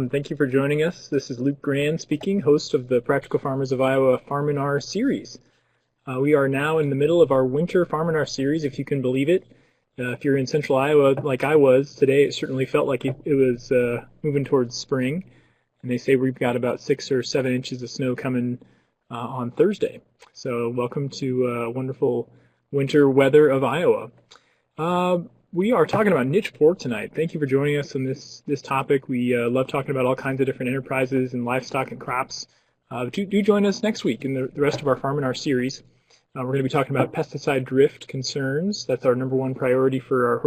Thank you for joining us. This is Luke Grand speaking, host of the Practical Farmers of Iowa Farminar series. We are now in the middle of our winter Farminar series, if you can believe it. If you're in central Iowa like I was today, it certainly felt like it was moving towards spring. And they say we've got about 6 or 7 inches of snow coming on Thursday. So welcome to wonderful winter weather of Iowa. We are talking about niche pork tonight. Thank you for joining us on this topic. We love talking about all kinds of different enterprises and livestock and crops. Do join us next week in the rest of our Farminar series. We're going to be talking about pesticide drift concerns. That's our number one priority for our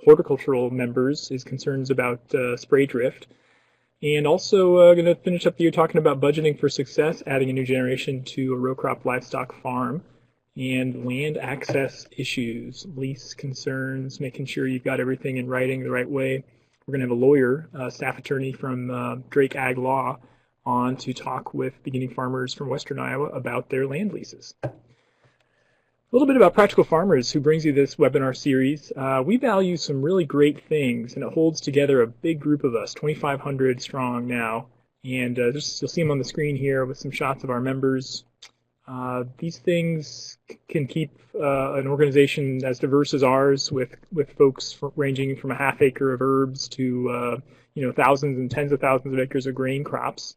horticultural members, is concerns about spray drift. And also going to finish up the year talking about budgeting for success, adding a new generation to a row crop livestock farm, and land access issues, lease concerns, making sure you've got everything in writing the right way. We're going to have a lawyer, staff attorney from Drake Ag Law, on to talk with beginning farmers from Western Iowa about their land leases. A little bit about Practical Farmers, who brings you this webinar series. We value some really great things, and it holds together a big group of us, 2,500 strong now. And you'll see them on the screen here with some shots of our members. These things can keep an organization as diverse as ours, with folks ranging from a half acre of herbs to thousands and tens of thousands of acres of grain crops.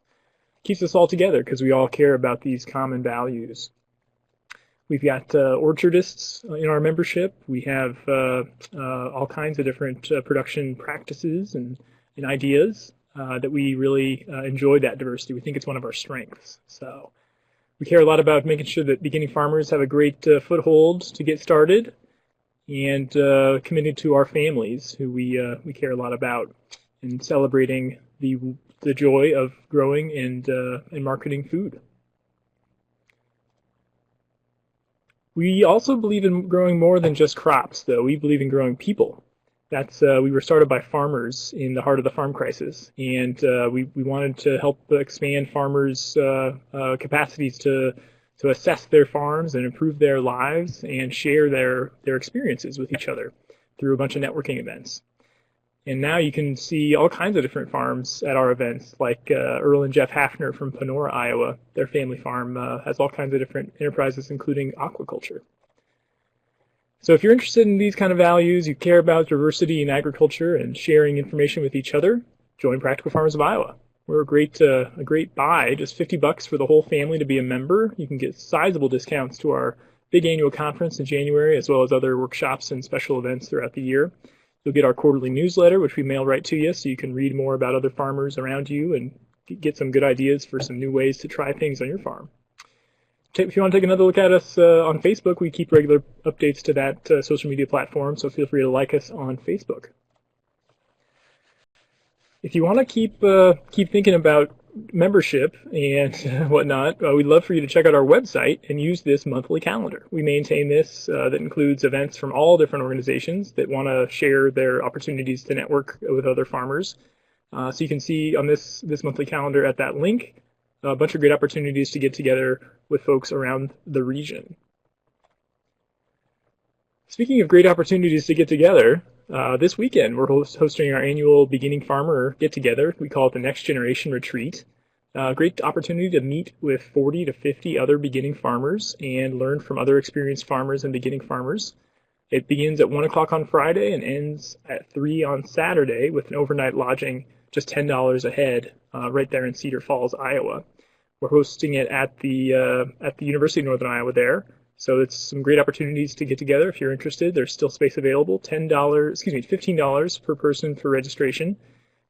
Keeps us all together because we all care about these common values. We've got orchardists in our membership. We have all kinds of different production practices and ideas that we really enjoy that diversity. We think it's one of our strengths. So we care a lot about making sure that beginning farmers have a great foothold to get started, and committed to our families, who we care a lot about, and celebrating the joy of growing and marketing food. We also believe in growing more than just crops, though. We believe in growing people. We were started by farmers in the heart of the farm crisis, and we wanted to help expand farmers' capacities to assess their farms and improve their lives and share their experiences with each other through a bunch of networking events. And now you can see all kinds of different farms at our events, like Earl and Jeff Hafner from Panora, Iowa. Their family farm has all kinds of different enterprises, including aquaculture. So if you're interested in these kind of values, you care about diversity in agriculture and sharing information with each other, join Practical Farmers of Iowa. We're a great buy, just $50 for the whole family to be a member. You can get sizable discounts to our big annual conference in January, as well as other workshops and special events throughout the year. You'll get our quarterly newsletter, which we mail right to you, so you can read more about other farmers around you and get some good ideas for some new ways to try things on your farm. If you want to take another look at us on Facebook, we keep regular updates to that social media platform, so feel free to like us on Facebook. If you want to keep thinking about membership and whatnot, we'd love for you to check out our website and use this monthly calendar. We maintain this that includes events from all different organizations that want to share their opportunities to network with other farmers. So you can see on this monthly calendar at that link a bunch of great opportunities to get together with folks around the region. Speaking of great opportunities to get together, this weekend we're hosting our annual Beginning Farmer Get-Together. We call it the Next Generation Retreat. Great opportunity to meet with 40 to 50 other beginning farmers and learn from other experienced farmers and beginning farmers. It begins at 1 o'clock on Friday and ends at 3 on Saturday, with an overnight lodging just $10 a head right there in Cedar Falls, Iowa. We're hosting it at the University of Northern Iowa there. So it's some great opportunities to get together if you're interested. There's still space available. $15 per person for registration,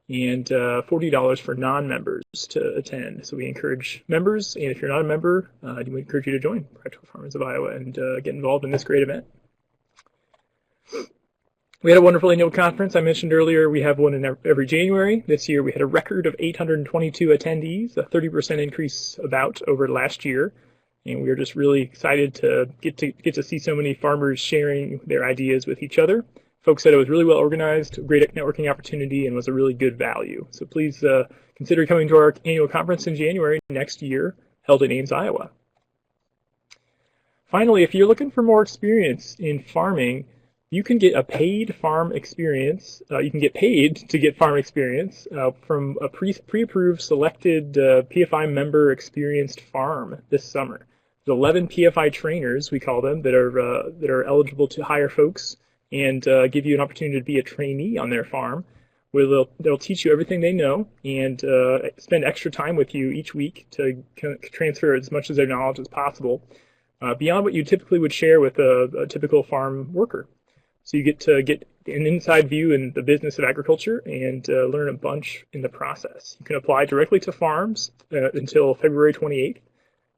and $40 for non-members to attend. So we encourage members, and if you're not a member, we encourage you to join Practical Farmers of Iowa and get involved in this great event. We had a wonderful annual conference. I mentioned earlier we have one in every January. This year we had a record of 822 attendees, a 30% increase over last year. And we are just really excited to get to see so many farmers sharing their ideas with each other. Folks said it was really well organized, a great networking opportunity, and was a really good value. So please consider coming to our annual conference in January next year, held in Ames, Iowa. Finally, if you're looking for more experience in farming, You can get a paid farm experience. You can get paid to get farm experience from a pre-approved selected PFI member experienced farm this summer. There's 11 PFI trainers, we call them, that are eligible to hire folks and give you an opportunity to be a trainee on their farm, where they'll teach you everything they know and spend extra time with you each week to transfer as much of their knowledge as possible beyond what you typically would share with a typical farm worker. So you get to get an inside view in the business of agriculture and learn a bunch in the process. You can apply directly to farms until February 28th,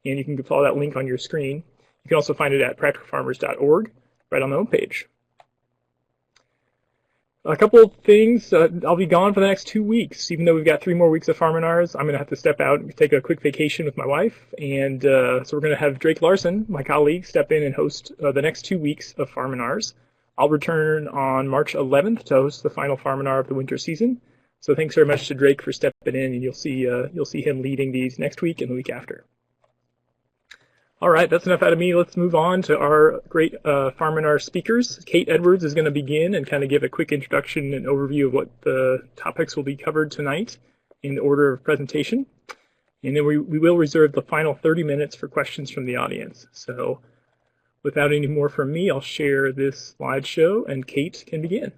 and you can follow that link on your screen. You can also find it at practicalfarmers.org right on the homepage. A couple of things. I'll be gone for the next 2 weeks. Even though we've got 3 more weeks of Farminars, I'm going to have to step out and take a quick vacation with my wife. And so we're going to have Drake Larson, my colleague, step in and host the next 2 weeks of Farminars. I'll return on March 11th to host the final Farminar of the winter season. So thanks very much to Drake for stepping in, and you'll see him leading these next week and the week after. All right, that's enough out of me. Let's move on to our great Farminar speakers. Kate Edwards is going to begin and kind of give a quick introduction and overview of what the topics will be covered tonight in the order of presentation. And then we will reserve the final 30 minutes for questions from the audience. So without any more from me, I'll share this slideshow, and Kate can begin.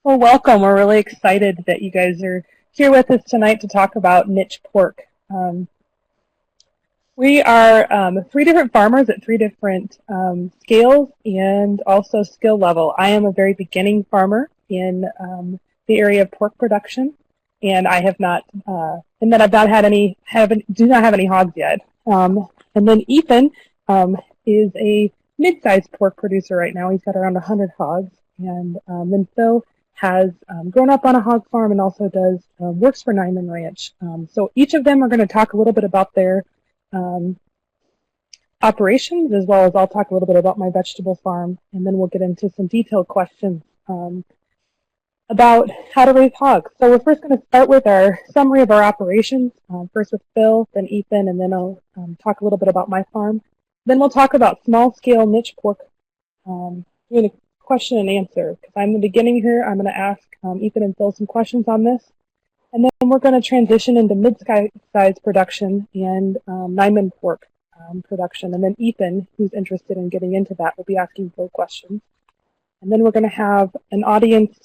Well, welcome. We're really excited that you guys are here with us tonight to talk about niche pork. We are 3 different farmers at 3 different scales and also skill level. I am a very beginning farmer in the area of pork production, and I have not, and then I've not had do not have any hogs yet. And then Ethan is a mid-sized pork producer right now. He's got around 100 hogs, and then Phil has grown up on a hog farm and also does works for Niman Ranch. So each of them are going to talk a little bit about their operations, as well as I'll talk a little bit about my vegetable farm, and then we'll get into some detailed questions about how to raise hogs. So we're first going to start with our summary of our operations, first with Phil, then Ethan, and then I'll talk a little bit about my farm. Then we'll talk about small-scale niche pork, doing a question and answer. Because I'm the beginning here, I'm going to ask Ethan and Phil some questions on this. And then we're going to transition into mid-size production and Niman pork production. And then Ethan, who's interested in getting into that, will be asking Phil questions. And then we're going to have an audience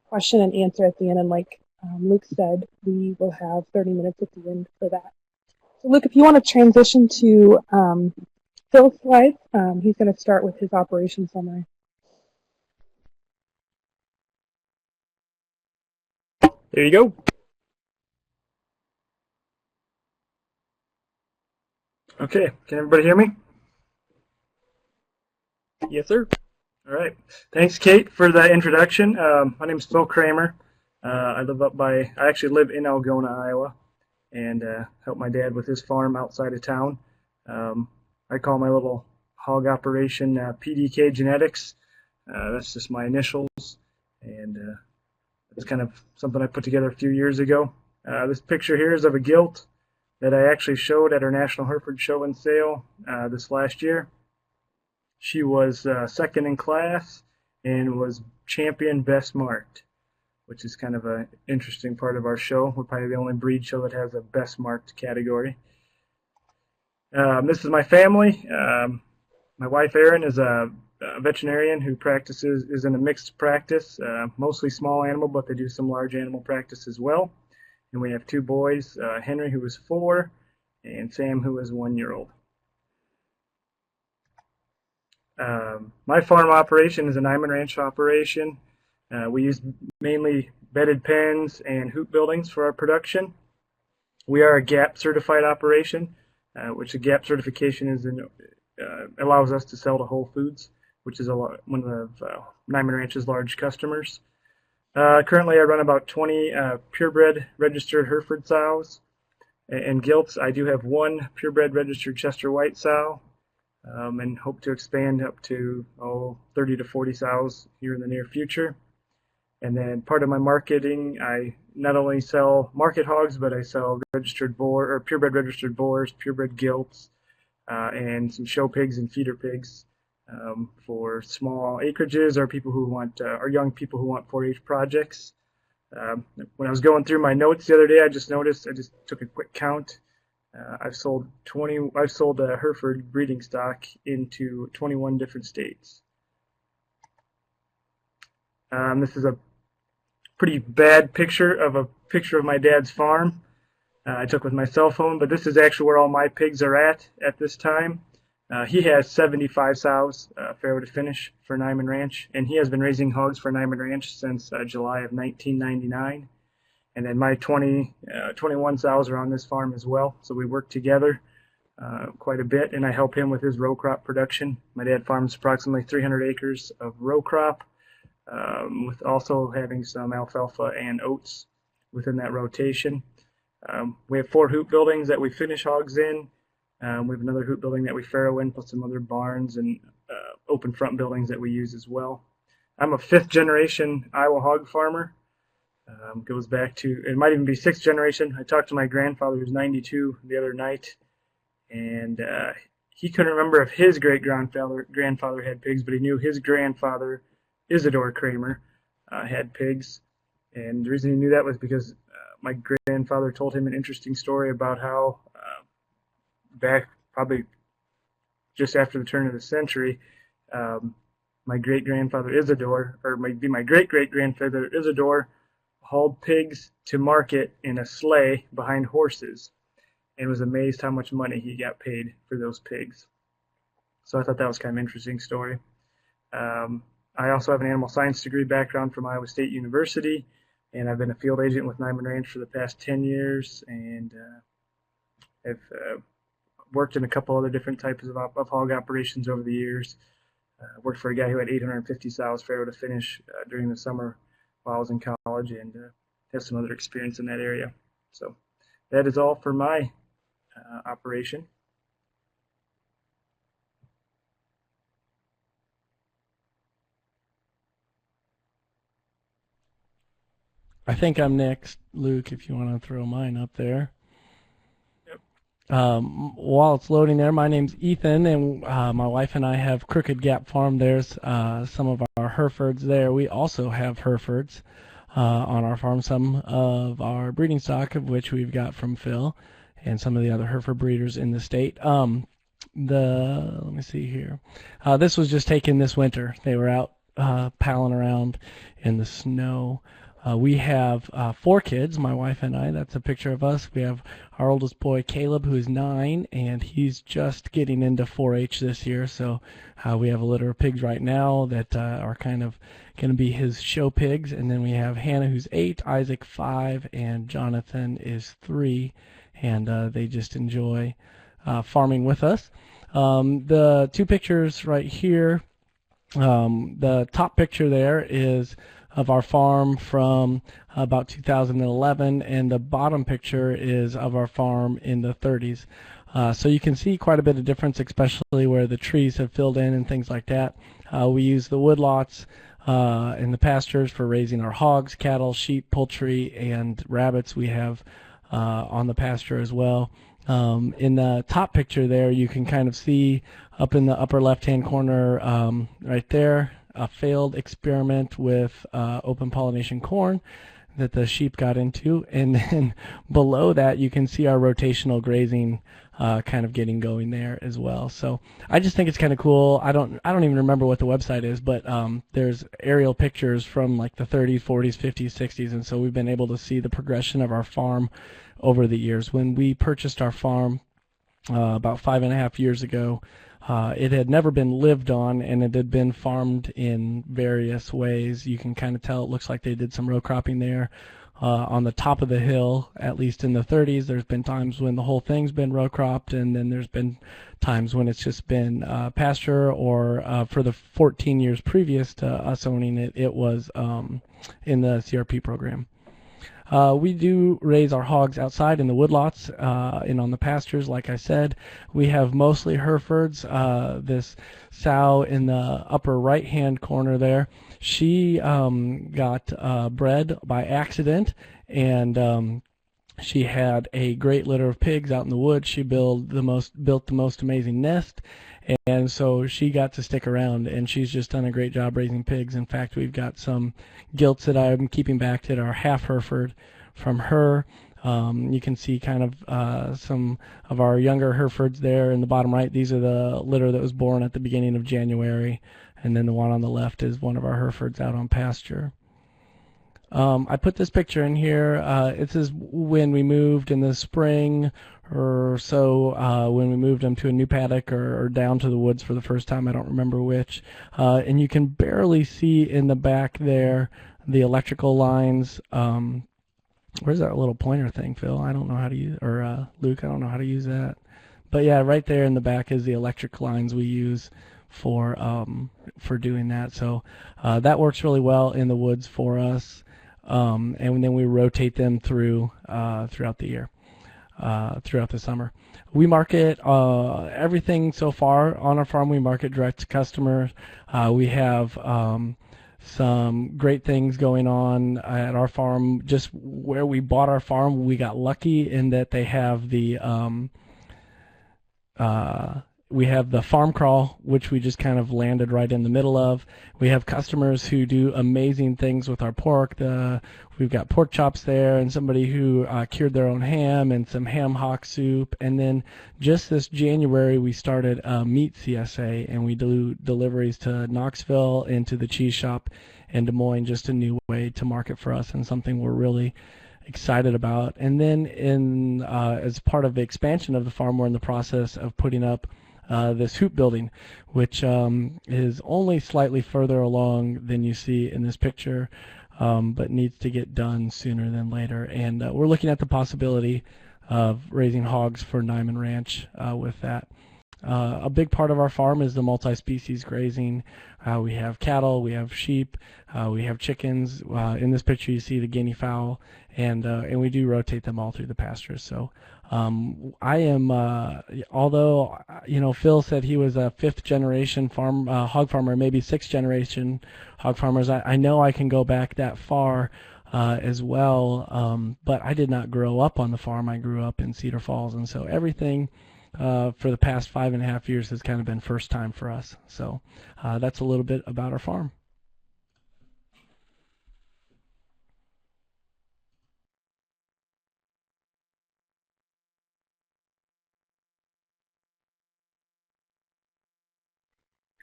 question and answer at the end, and like Luke said, we will have 30 minutes at the end for that. So Luke, if you want to transition to Phil's slides, he's going to start with his operation summary. There you go. Okay, can everybody hear me? Yes, sir. All right. Thanks, Kate, for the introduction. My name is Phil Kramer. I actually live in Algona, Iowa, and help my dad with his farm outside of town. I call my little hog operation PDK Genetics. That's just my initials, and it's kind of something I put together a few years ago. This picture here is of a gilt that I actually showed at our National Hereford Show and Sale this last year. She was second in class and was champion best marked, which is kind of an interesting part of our show. We're probably the only breed show that has a best marked category. This is my family. My wife Erin is a veterinarian who is in a mixed practice, mostly small animal, but they do some large animal practice as well. And we have 2 boys, Henry, who is 4, and Sam, who is 1-year-old. My farm operation is a Niman Ranch operation. We use mainly bedded pens and hoop buildings for our production. We are a GAP certified operation, which a GAP certification is allows us to sell to Whole Foods, which is one of Niman Ranch's large customers. Currently, I run about 20 purebred registered Hereford sows and gilts. I do have 1 purebred registered Chester White sow. And hope to expand up to 30 to 40 sows here in the near future. And then part of my marketing, I not only sell market hogs, but I sell registered boar or purebred registered boars, purebred gilts, and some show pigs and feeder pigs for small acreages or people who want, or young people who want 4-H projects. When I was going through my notes the other day, I just took a quick count. I've sold Hereford breeding stock into 21 different states. This is a pretty bad picture of my dad's farm. I took with my cell phone, but this is actually where all my pigs are at this time. He has 75 sows, farrow to finish, for Niman Ranch, and he has been raising hogs for Niman Ranch since July of 1999. And then my 21 sows are on this farm as well, so we work together quite a bit, and I help him with his row crop production. My dad farms approximately 300 acres of row crop, with also having some alfalfa and oats within that rotation. We have 4 hoop buildings that we finish hogs in. We have another hoop building that we farrow in, plus some other barns and open front buildings that we use as well. I'm a 5th generation Iowa hog farmer. Goes back to, it might even be 6th generation. I talked to my grandfather, who's 92, the other night, and he couldn't remember if his great-grandfather had pigs, but he knew his grandfather, Isidore Kramer, had pigs. And the reason he knew that was because my grandfather told him an interesting story about how back probably just after the turn of the century, my great-grandfather Isidore, or maybe my great-great-grandfather Isidore, hauled pigs to market in a sleigh behind horses and was amazed how much money he got paid for those pigs. So I thought that was kind of an interesting story. I also have an animal science degree background from Iowa State University, and I've been a field agent with Niman Ranch for the past 10 years, and have worked in a couple other different types of hog operations over the years. Worked for a guy who had 850 sows farrow to finish during the summer while I was in college, and have some other experience in that area. So that is all for my operation. I think I'm next, Luke, if you want to throw mine up there. Yep. While it's loading there, my name's Ethan, and my wife and I have Crooked Gap Farm. There's some of our Herefords there. We also have Herefords on our farm, some of our breeding stock of which we've got from Phil and some of the other Hereford breeders in the state. Let me see here. This was just taken this winter. They were out palling around in the snow. We have 4 kids, my wife and I. That's a picture of us. We have our oldest boy, Caleb, who is 9, and he's just getting into 4-H this year. So we have a litter of pigs right now that are kind of going to be his show pigs. And then we have Hannah, who's 8, Isaac, 5, and Jonathan is 3. And they just enjoy farming with us. The 2 pictures right here, the top picture there is of our farm from about 2011, and the bottom picture is of our farm in the 30s. So you can see quite a bit of difference, especially where the trees have filled in and things like that. We use the woodlots in the pastures for raising our hogs, cattle, sheep, poultry, and rabbits we have on the pasture as well. In the top picture there, you can kind of see up in the upper left-hand corner right there, a failed experiment with open pollination corn that the sheep got into, and then below that you can see our rotational grazing kind of getting going there as well. So I just think it's kind of cool. I don't even remember what the website is, but there's aerial pictures from like the 30s, 40s, 50s, 60s, and so we've been able to see the progression of our farm over the years. When we purchased our farm about 5.5 years ago, it had never been lived on, and it had been farmed in various ways. You can kind of tell it looks like they did some row cropping there on the top of the hill, at least in the 30s. There's been times when the whole thing's been row cropped, and then there's been times when it's just been pasture, or for the 14 years previous to us owning it, it was in the CRP program. We do raise our hogs outside in the woodlots and on the pastures, like I said. We have mostly Herefords. This sow in the upper right-hand corner there, she got bred by accident, and She had a great litter of pigs out in the woods. She built the most amazing nest, and so she got to stick around, and she's just done a great job raising pigs. In fact, we've got some gilts that I'm keeping back that are half Hereford from her. You can see kind of some of our younger Herefords there in the bottom right. These are the litter that was born at the beginning of January, and then the one on the left is one of our Herefords out on pasture. I put this picture in here. It says when we moved in the spring or so, when we moved them to a new paddock or down to the woods for the first time. I don't remember which. And you can barely see in the back there the electrical lines. Where's that little pointer thing, Phil? I don't know how to use, or Luke, I don't know how to use that. But yeah, right there in the back is the electric lines we use for doing that. So that works really well in the woods for us. And then we rotate them through throughout the year, throughout the summer. We market everything so far on our farm. We market direct to customers. We have some great things going on at our farm. Just where we bought our farm, we got lucky in that they have the we have the farm crawl, which we just kind of landed right in the middle of. We have customers who do amazing things with our pork. We've got pork chops there, and somebody who cured their own ham and some ham hock soup. And then just this January, we started a meat CSA, and we do deliveries to Knoxville and to the cheese shop in Des Moines, just a new way to market for us and something we're really excited about. And then as part of the expansion of the farm, we're in the process of putting up this hoop building, which is only slightly further along than you see in this picture, but needs to get done sooner than later. And we're looking at the possibility of raising hogs for Niman Ranch with that. A big part of our farm is the multi-species grazing. We have cattle, we have sheep, we have chickens. In this picture you see the guinea fowl, and we do rotate them all through the pastures. So I am, although Phil said he was a fifth generation hog farmer, maybe sixth generation hog farmers, I know I can go back that far as well, but I did not grow up on the farm. I grew up in Cedar Falls, and so everything for the past 5.5 years has kind of been first time for us. So that's a little bit about our farm.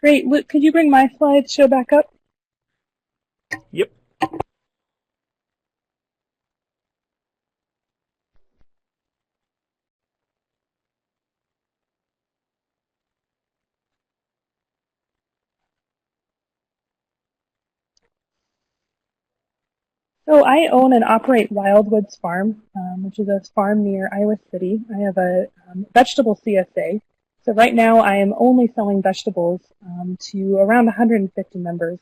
Great. Luke, could you bring my slideshow back up? Yep. So I own and operate Wildwoods Farm, which is a farm near Iowa City. I have a vegetable CSA. So right now I am only selling vegetables to around 150 members.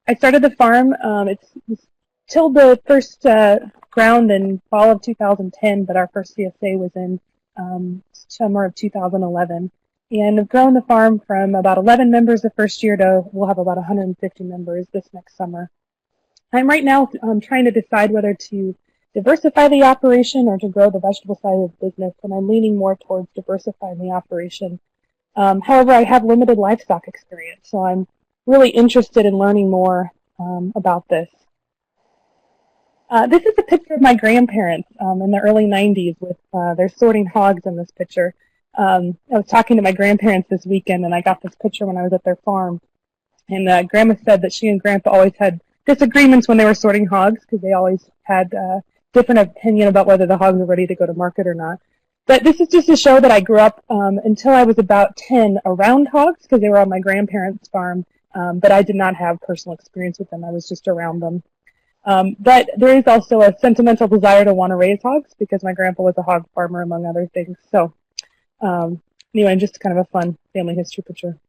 I started the farm, it's tilled the first ground in fall of 2010, but our first CSA was in summer of 2011. And I've grown the farm from about 11 members the first year to we'll have about 150 members this next summer. I'm right now trying to decide whether to diversify the operation or to grow the vegetable side of the business, and I'm leaning more towards diversifying the operation. However, I have limited livestock experience, so I'm really interested in learning more about this. This is a picture of my grandparents in the early 90s with they're sorting hogs in this picture. I was talking to my grandparents this weekend, and I got this picture when I was at their farm. And Grandma said that she and Grandpa always had disagreements when they were sorting hogs because they always had different opinion about whether the hogs were ready to go to market or not. But this is just to show that I grew up until I was about 10 around hogs because they were on my grandparents' farm, but I did not have personal experience with them. I was just around them. But there is also a sentimental desire to want to raise hogs because my grandpa was a hog farmer, among other things. So anyway, just kind of a fun family history picture.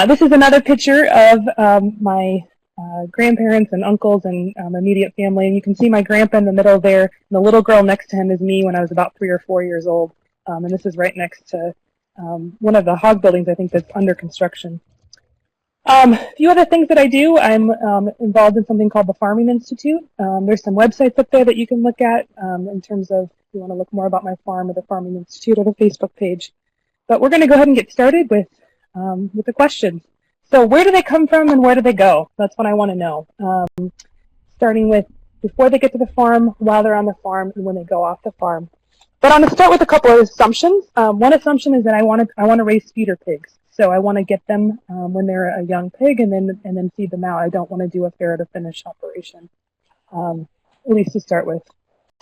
This is another picture of my grandparents and uncles and immediate family. And you can see my grandpa in the middle there. And the little girl next to him is me when I was about 3 or 4 years old. And this is right next to one of the hog buildings, I think, that's under construction. A few other things that I do. I'm involved in something called the Farming Institute. There's some websites up there that you can look at in terms of if you want to look more about my farm or the Farming Institute or the Facebook page. But we're going to go ahead and get started with the questions. So where do they come from and where do they go? That's what I want to know. Starting with before they get to the farm, while they're on the farm, and when they go off the farm. But I'm going to start with a couple of assumptions. One assumption is that I want to raise feeder pigs. So I want to get them when they're a young pig and then feed them out. I don't want to do a farrow to finish operation, at least to start with.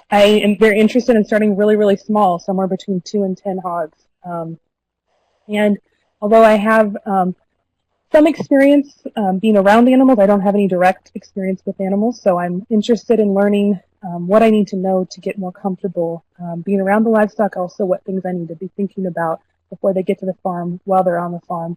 I am very interested in starting really, really small, somewhere between 2 and 10 hogs. And although I have some experience being around animals, I don't have any direct experience with animals, so I'm interested in learning what I need to know to get more comfortable being around the livestock, also what things I need to be thinking about before they get to the farm, while they're on the farm,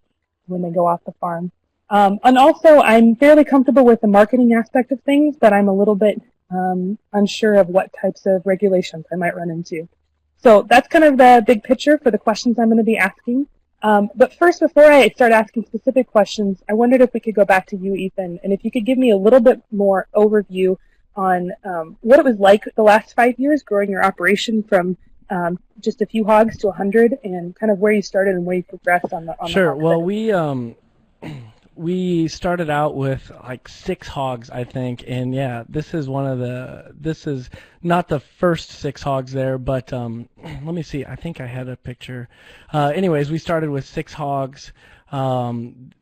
when they go off the farm. And also, I'm fairly comfortable with the marketing aspect of things, but I'm a little bit unsure of what types of regulations I might run into. So that's kind of the big picture for the questions I'm going to be asking. But first, before I start asking specific questions, I wondered if we could go back to you, Ethan, and if you could give me a little bit more overview on what it was like the last 5 years growing your operation from just a few hogs to 100, and kind of where you started and where you progressed on the Sure. hog Well, side. we started out with like 6 hogs, I think, and yeah, this is not the first 6 hogs there, but let me see. I think I had a picture. Anyways, we started with 6 hogs.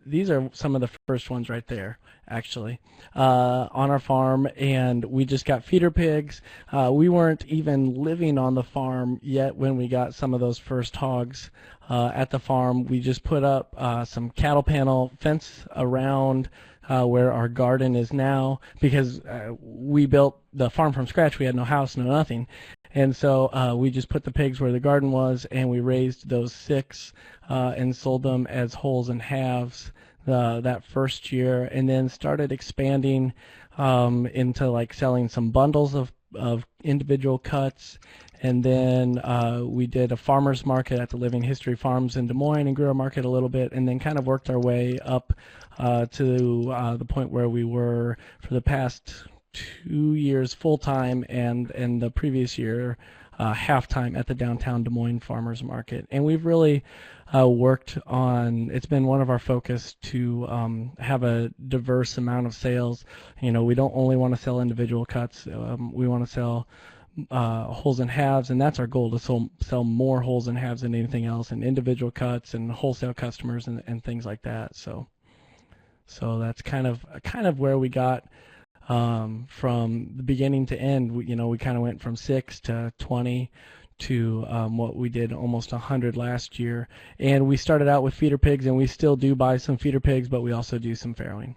These are some of the first ones right there, actually, on our farm, and we just got feeder pigs. We weren't even living on the farm yet when we got some of those first hogs at the farm. We just put up some cattle panel fence around where our garden is now, because we built the farm from scratch. We had no house, no nothing. And so we just put the pigs where the garden was, and we raised those 6 and sold them as wholes and halves that first year, and then started expanding into like selling some bundles of individual cuts. And then we did a farmer's market at the Living History Farms in Des Moines and grew our market a little bit, and then kind of worked our way up to the point where we were for the past 2 years full-time, and the previous year half-time at the downtown Des Moines Farmers Market. And we've really worked on, it's been one of our focus to have a diverse amount of sales. You know, we don't only want to sell individual cuts. We want to sell wholes and halves, and that's our goal, to sell more wholes and halves than anything else, and individual cuts and wholesale customers and things like that. So that's kind of where we got from the beginning to end. We kind of went from 6 to 20 to what we did almost 100 last year. And we started out with feeder pigs, and we still do buy some feeder pigs, but we also do some farrowing.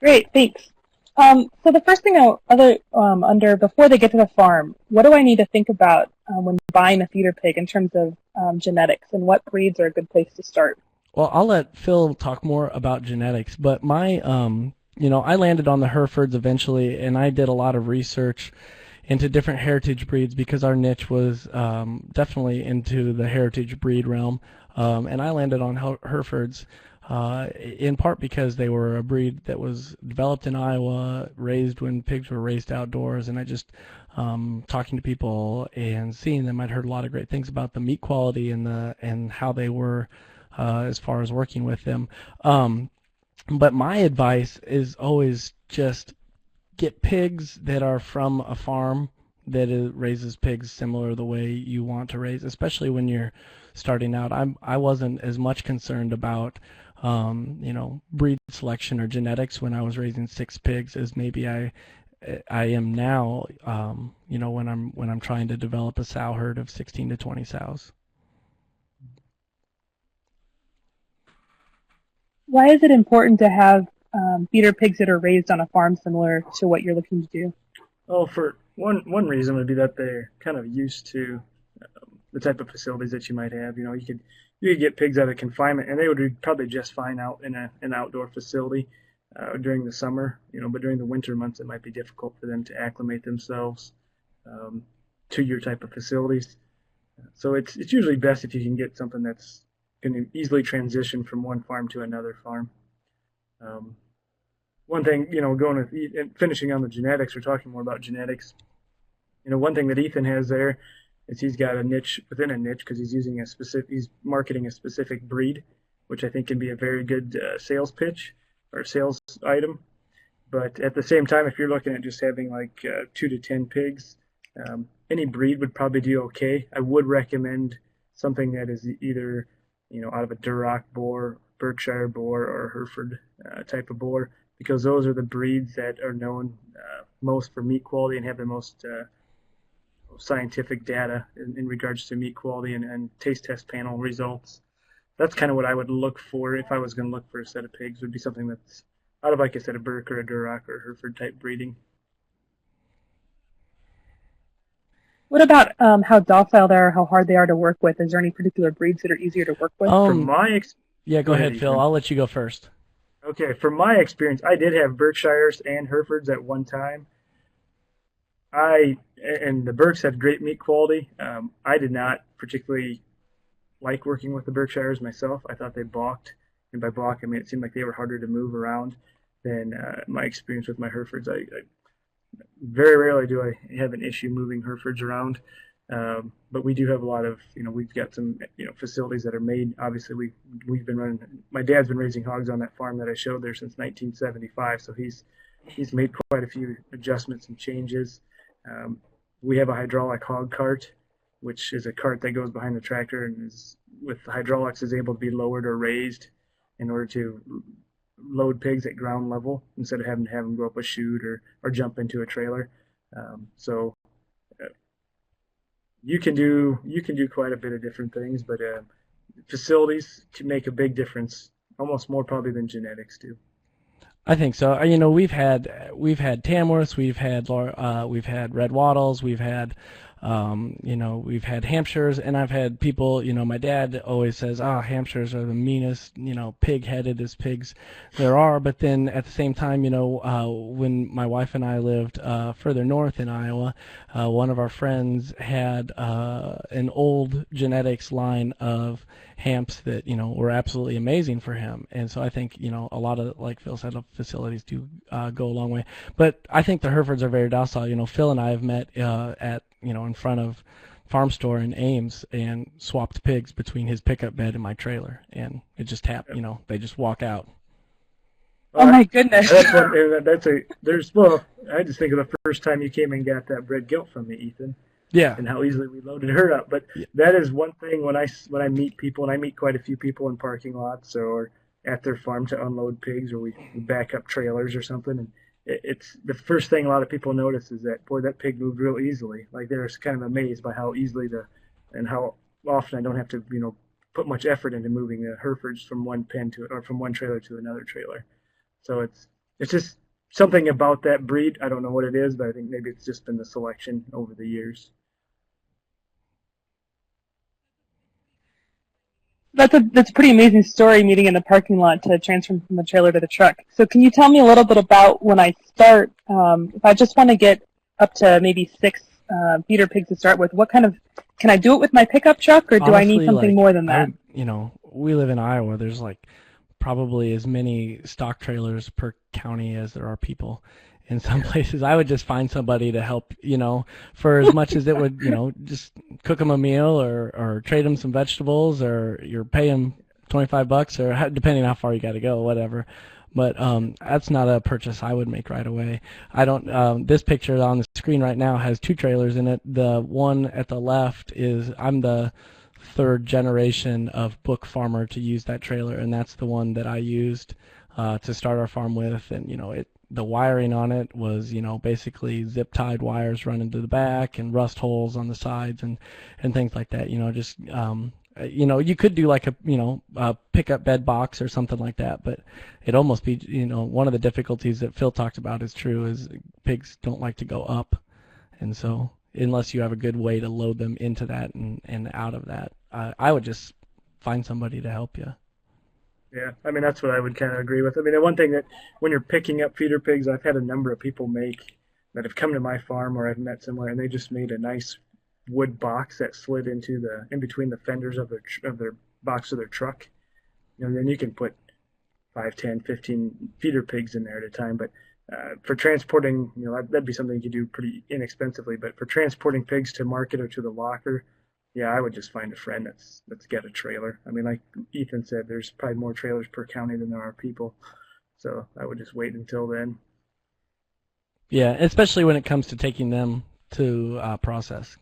Great, thanks. So the first thing under before they get to the farm, what do I need to think about when buying a feeder pig in terms of genetics, and what breeds are a good place to start? Well, I'll let Phil talk more about genetics, but my, I landed on the Herefords eventually, and I did a lot of research into different heritage breeds because our niche was definitely into the heritage breed realm, and I landed on Herefords in part because they were a breed that was developed in Iowa, raised when pigs were raised outdoors, and I just, talking to people and seeing them, I'd heard a lot of great things about the meat quality and how they were as far as working with them. But my advice is always just get pigs that are from a farm that raises pigs similar the way you want to raise, especially when you're starting out. I wasn't as much concerned about breed selection or genetics when I was raising 6 pigs as maybe I am now, when I'm trying to develop a sow herd of 16 to 20 sows. Why is it important to have feeder pigs that are raised on a farm similar to what you're looking to do? Well, for one reason would be that they're kind of used to the type of facilities that you might have. You could get pigs out of confinement, and they would be probably just fine out in an outdoor facility during the summer. But during the winter months, it might be difficult for them to acclimate themselves to your type of facilities. So it's usually best if you can get something that's going to easily transition from one farm to another farm. Um, One thing, going with and finishing on the genetics, we're talking more about genetics. One thing that Ethan has there is he's got a niche within a niche because he's marketing a specific breed, which I think can be a very good sales pitch or sales item. But at the same time, if you're looking at just having like 2 to 10 pigs, any breed would probably do okay. I would recommend something that is either, out of a Duroc boar, Berkshire boar, or Hereford type of boar, because those are the breeds that are known most for meat quality and have the most scientific data in regards to meat quality and taste test panel results. That's kind of what I would look for if I was going to look for a set of pigs, would be something that's out of, like I said, a Burke or a Duroc or a Hereford type breeding. What about how docile they are, how hard they are to work with? Is there any particular breeds that are easier to work with? Yeah, go ahead, Phil. I'll let you go first. Okay, from my experience, I did have Berkshires and Herefords at one time. And the Berks had great meat quality. I did not particularly like working with the Berkshires myself. I thought they balked, and by balk I mean it seemed like they were harder to move around than my experience with my Herefords. I very rarely do I have an issue moving Herefords around, but we do have a lot of, we've got some, facilities that are made. Obviously, we've been running. My dad's been raising hogs on that farm that I showed there since 1975, so he's made quite a few adjustments and changes. We have a hydraulic hog cart, which is a cart that goes behind the tractor and is, with the hydraulics, is able to be lowered or raised in order to load pigs at ground level instead of having to have them go up a chute or jump into a trailer. So you can do quite a bit of different things, but facilities can make a big difference, almost more probably than genetics do. I think so. We've had Tamworths, we've had red wattles, we've had Hampshires, and I've had people, my dad always says, Hampshires are the meanest, pig-headedest pigs there are. But then at the same time, when my wife and I lived further north in Iowa, one of our friends had an old genetics line of Hamps that, were absolutely amazing for him. And so I think, a lot of, like Phil said, facilities do go a long way. But I think the Herefords are very docile. Phil and I have met at, in front of Farm Store in Ames and swapped pigs between his pickup bed and my trailer. And it just happened, they just walk out. Oh my goodness. I just think of the first time you came and got that bred gilt from me, Ethan. Yeah. And how easily we loaded her up. But that is one thing when I meet people, and I meet quite a few people in parking lots or at their farm to unload pigs, or we back up trailers or something, and it's the first thing a lot of people notice is that, boy, that pig moved real easily. Like, they're kind of amazed by how easily and how often I don't have to, put much effort into moving the Herefords from one pen or from one trailer to another trailer. So it's just something about that breed. I don't know what it is, but I think maybe it's just been the selection over the years. That's a pretty amazing story, meeting in the parking lot to transfer from the trailer to the truck. So can you tell me a little bit about when I start, if I just want to get up to maybe 6 feeder pigs to start with, can I do it with my pickup truck, or do I need something more than that? We live in Iowa. There's probably as many stock trailers per county as there are people. In some places, I would just find somebody to help, for as much as it would, just cook them a meal or trade them some vegetables, or you're pay them $25 or depending on how far you got to go, whatever. But that's not a purchase I would make right away. I don't. This picture on the screen right now has 2 trailers in it. The one at the left I'm the 3rd generation of book farmer to use that trailer, and that's the one that I used to start our farm with, and the wiring on it was, basically zip-tied wires running to the back and rust holes on the sides and things like that. You could do like a pickup bed box or something like that, but it'd almost be, one of the difficulties that Phil talked about is true, is pigs don't like to go up. And so unless you have a good way to load them into that and out of that, I would just find somebody to help you. Yeah, I mean, that's what I would kind of agree with. I mean, the one thing that when you're picking up feeder pigs, I've had a number of people that have come to my farm or I've met somewhere, and they just made a nice wood box that slid into in between the fenders of their box of their truck. Then you can put 5, 10, 15 feeder pigs in there at a time. But for transporting, that'd be something you could do pretty inexpensively. But for transporting pigs to market or to the locker, yeah, I would just find a friend that's got a trailer. I mean, like Ethan said, there's probably more trailers per county than there are people. So I would just wait until then. Yeah, especially when it comes to taking them to process.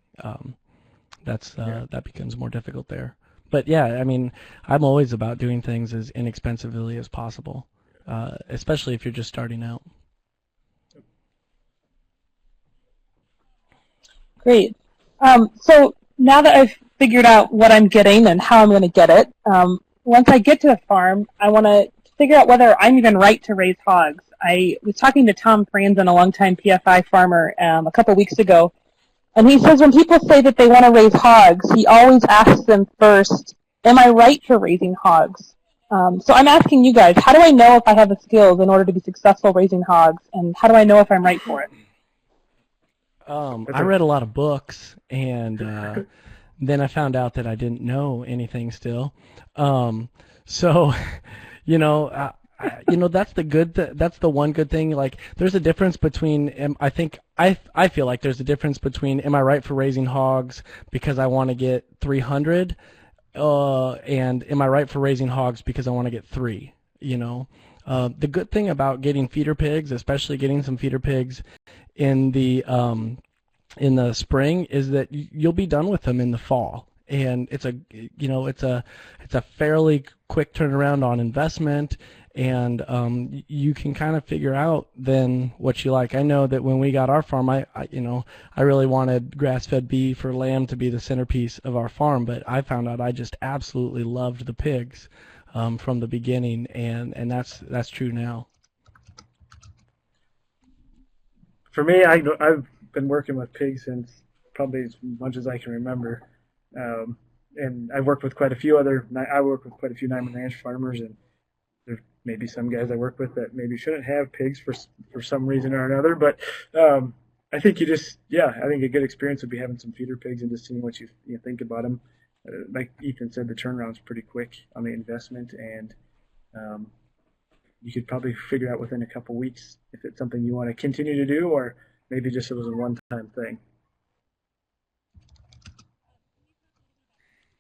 That becomes more difficult there. But yeah, I mean, I'm always about doing things as inexpensively as possible, especially if you're just starting out. Great. So now that I've figured out what I'm getting and how I'm going to get it, once I get to the farm, I want to figure out whether I'm even right to raise hogs. I was talking to Tom Franzen, a longtime PFI farmer, a couple weeks ago, and he says when people say that they want to raise hogs, he always asks them first, am I right for raising hogs? So I'm asking you guys, how do I know if I have the skills in order to be successful raising hogs, and how do I know if I'm right for it? I read a lot of books, and then I found out that I didn't know anything still. So, that's that's the one good thing. Like, there's a difference between. I feel like there's a difference between am I right for raising hogs because I want to get 300, and am I right for raising hogs because I want to get 3. The good thing about getting feeder pigs, especially getting some feeder pigs in the spring, is that you'll be done with them in the fall, and it's a fairly quick turnaround on investment, and you can kind of figure out then what you like. I know that when we got our farm, I really wanted grass-fed beef or lamb to be the centerpiece of our farm, but I found out I just absolutely loved the pigs from the beginning, and that's true now. For me, I've been working with pigs since probably as much as I can remember, and I work with quite a few Niman Ranch farmers, and there may be some guys I work with that maybe shouldn't have pigs for some reason or another. But I think I think a good experience would be having some feeder pigs and just seeing what you think about them. Like Ethan said, the turnaround's pretty quick on the investment, and you could probably figure out within a couple weeks if it's something you want to continue to do, or maybe just it was a one-time thing.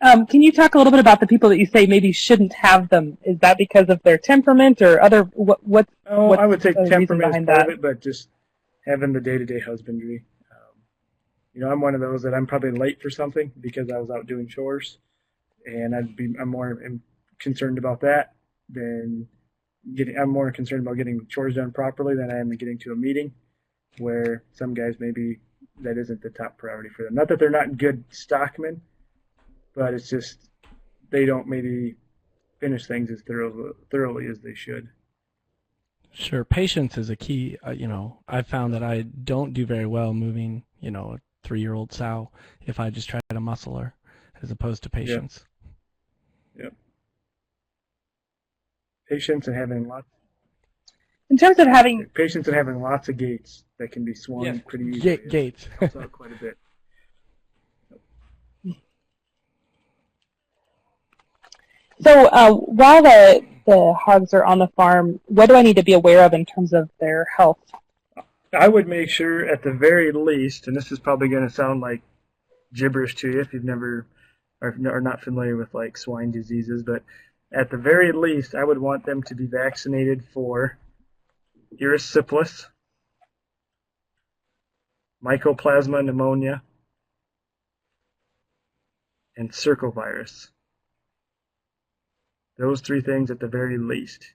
Can you talk a little bit about the people that you say maybe shouldn't have them? Is that because of their temperament or other? I would take temperament as part of it, but just having the day-to-day husbandry. I'm one of those that I'm probably late for something because I was out doing chores, and I'm more concerned about that than I'm more concerned about getting chores done properly than I am getting to a meeting, where some guys maybe that isn't the top priority for them. Not that they're not good stockmen, but it's just they don't maybe finish things as thoroughly as they should. Sure, patience is a key. I found that I don't do very well moving, a 3-year-old sow if I just try to muscle her, as opposed to patience. Yep. Patience and having lots. In terms of having patience and having lots of gates that can be swung pretty easily. Gates. Helps out quite a bit. So while the hogs are on the farm, what do I need to be aware of in terms of their health? I would make sure at the very least, and this is probably going to sound like gibberish to you if you've never are not familiar with like swine diseases, but at the very least, I would want them to be vaccinated for erysipelas, mycoplasma pneumonia, and circovirus. Those 3 things at the very least.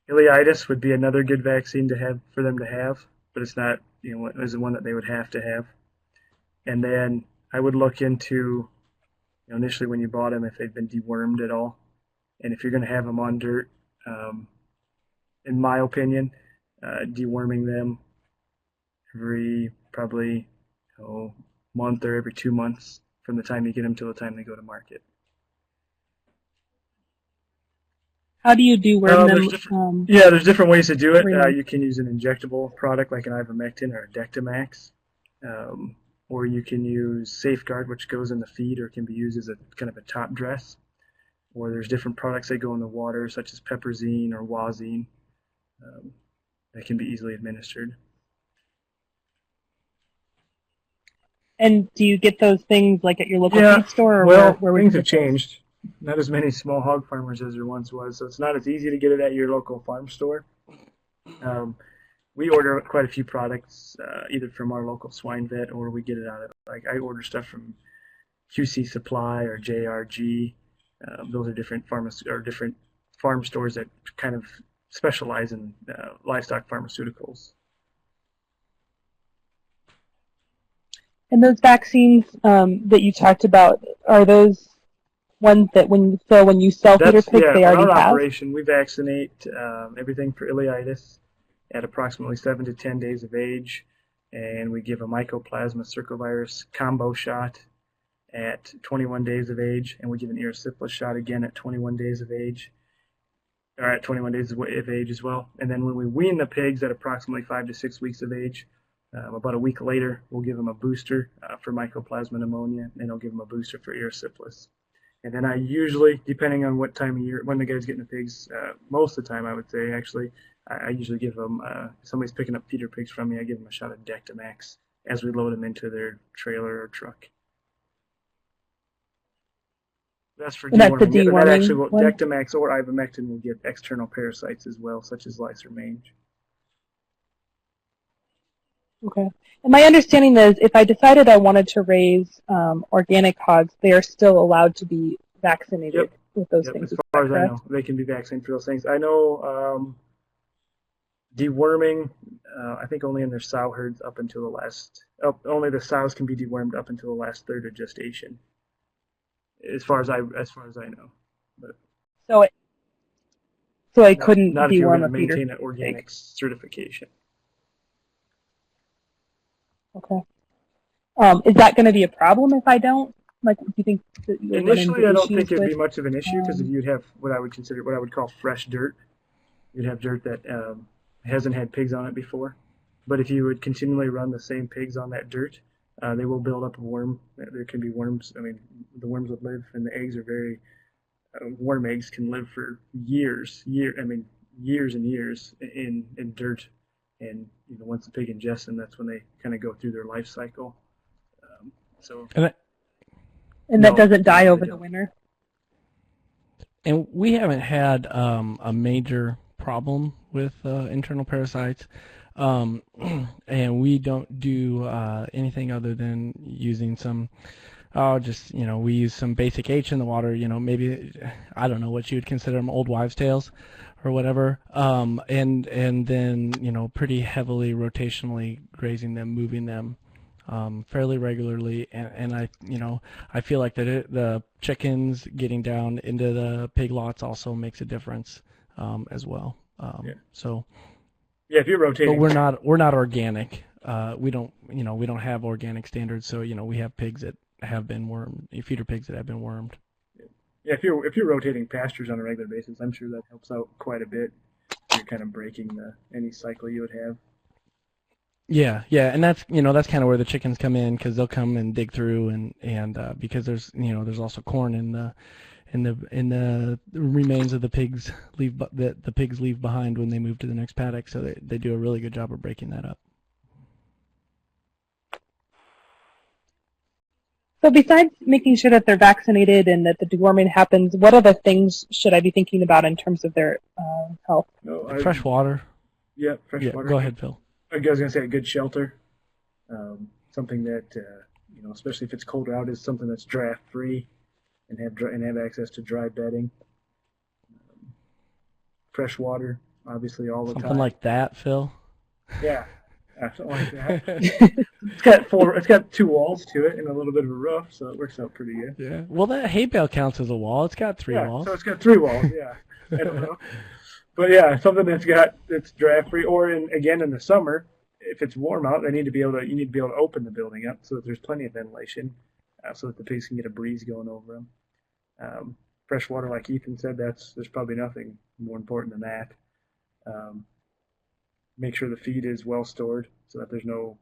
Ileitis would be another good vaccine to have for them to have, but it's not, is the one that they would have to have. And then I would look into, initially when you bought them, if they've been dewormed at all. And if you're going to have them on dirt, in my opinion, deworming them every probably month or every 2 months from the time you get them till the time they go to market. How do you deworm them? There's different ways to do it. You can use an injectable product like an ivermectin or a Dectamax, or you can use Safeguard, which goes in the feed or can be used as a kind of a top dress. Or there's different products that go in the water, such as Peprazine or Wazine, that can be easily administered. And do you get those things like at your local feed store? Or well, where would things you have get those? changed. Not as many small hog farmers as there once was, so it's not as easy to get it at your local farm store. We order quite a few products, either from our local swine vet or we get it out of, like, I order stuff from QC Supply or JRG. Those are different different farm stores that kind of specialize in livestock pharmaceuticals. And those vaccines that you talked about, are those ones that when you sell feeder pigs, they on already our have? operation, we vaccinate everything for ileitis at approximately 7 to 10 days of age, and we give a mycoplasma circovirus combo shot at 21 days of age, and we give an erysipelas shot again at 21 days of age, or at 21 days of age as well. And then when we wean the pigs at approximately 5 to 6 weeks of age, about a week later, we'll give them a booster for mycoplasma pneumonia, and I'll give them a booster for erysipelas. And then I usually, depending on what time of year, when the guy's getting the pigs, most of the time I would say actually, I usually give them, if somebody's picking up feeder pigs from me, I give them a shot of Dectamax as we load them into their trailer or truck. That's for And that's the deworming. That actually will, one? Dectamax or ivermectin will get external parasites as well, such as lice or mange. Okay. And my understanding is if I decided I wanted to raise organic hogs, they are still allowed to be vaccinated with those things. As far as I know, they can be vaccinated for those things. I know deworming, I think only in their sow herds up until the last, only the sows can be dewormed up until the last third of gestation. As far as I know. But so I couldn't not if you were deworm to a feeder maintain an organic pig. certification. Okay. Is that going to be a problem if I don't? Like, do you think that you'll Initially, I don't think issues it'd be with, much of an issue because you'd have what I would call fresh dirt. You'd have dirt that hasn't had pigs on it before. But if you would continually run the same pigs on that dirt, they will build up a worm. There can be worms. I mean, the worms would live, and the eggs are very. Worm eggs can live for years and years in dirt. And once the pig ingests them, that's when they kind of go through their life cycle. And that doesn't die over the winter? And we haven't had a major problem with internal parasites, and we don't do anything other than using some. We use some basic H in the water. Maybe I don't know what you would consider them, old wives' tales, or whatever. And then pretty heavily rotationally grazing them, moving them fairly regularly. And I feel like that the chickens getting down into the pig lots also makes a difference as well. So. Yeah, if you're rotating. But we're not organic. We don't have organic standards. So we have pigs that have been wormed, feeder pigs that have been wormed. Yeah, if you're rotating pastures on a regular basis, I'm sure that helps out quite a bit. You're kind of breaking any cycle you would have. Yeah, and that's kind of where the chickens come in, because they'll come and dig through, and because there's also corn in the remains of the pigs that the pigs leave behind when they move to the next paddock, so they do a really good job of breaking that up. So besides making sure that they're vaccinated and that the deworming happens, what other things should I be thinking about in terms of their health? Fresh water. Yeah, fresh water. Go ahead, Phil. I was going to say a good shelter. Something that, especially if it's colder out, is something that's draft-free and have access to dry bedding. Fresh water, obviously, all the time. Something like that, Phil? Yeah. Something like that. It's got 2 walls to it and a little bit of a roof, so it works out pretty good. Yeah. Well, that hay bale counts as a wall. It's got 3 walls. So it's got 3 walls. Yeah. I don't know, but yeah, something that's draft free. Or in the summer, if it's warm out, you need to be able to open the building up so that there's plenty of ventilation, so that the pigs can get a breeze going over them. Fresh water, like Ethan said, there's probably nothing more important than that. Make sure the feed is well stored so that there's no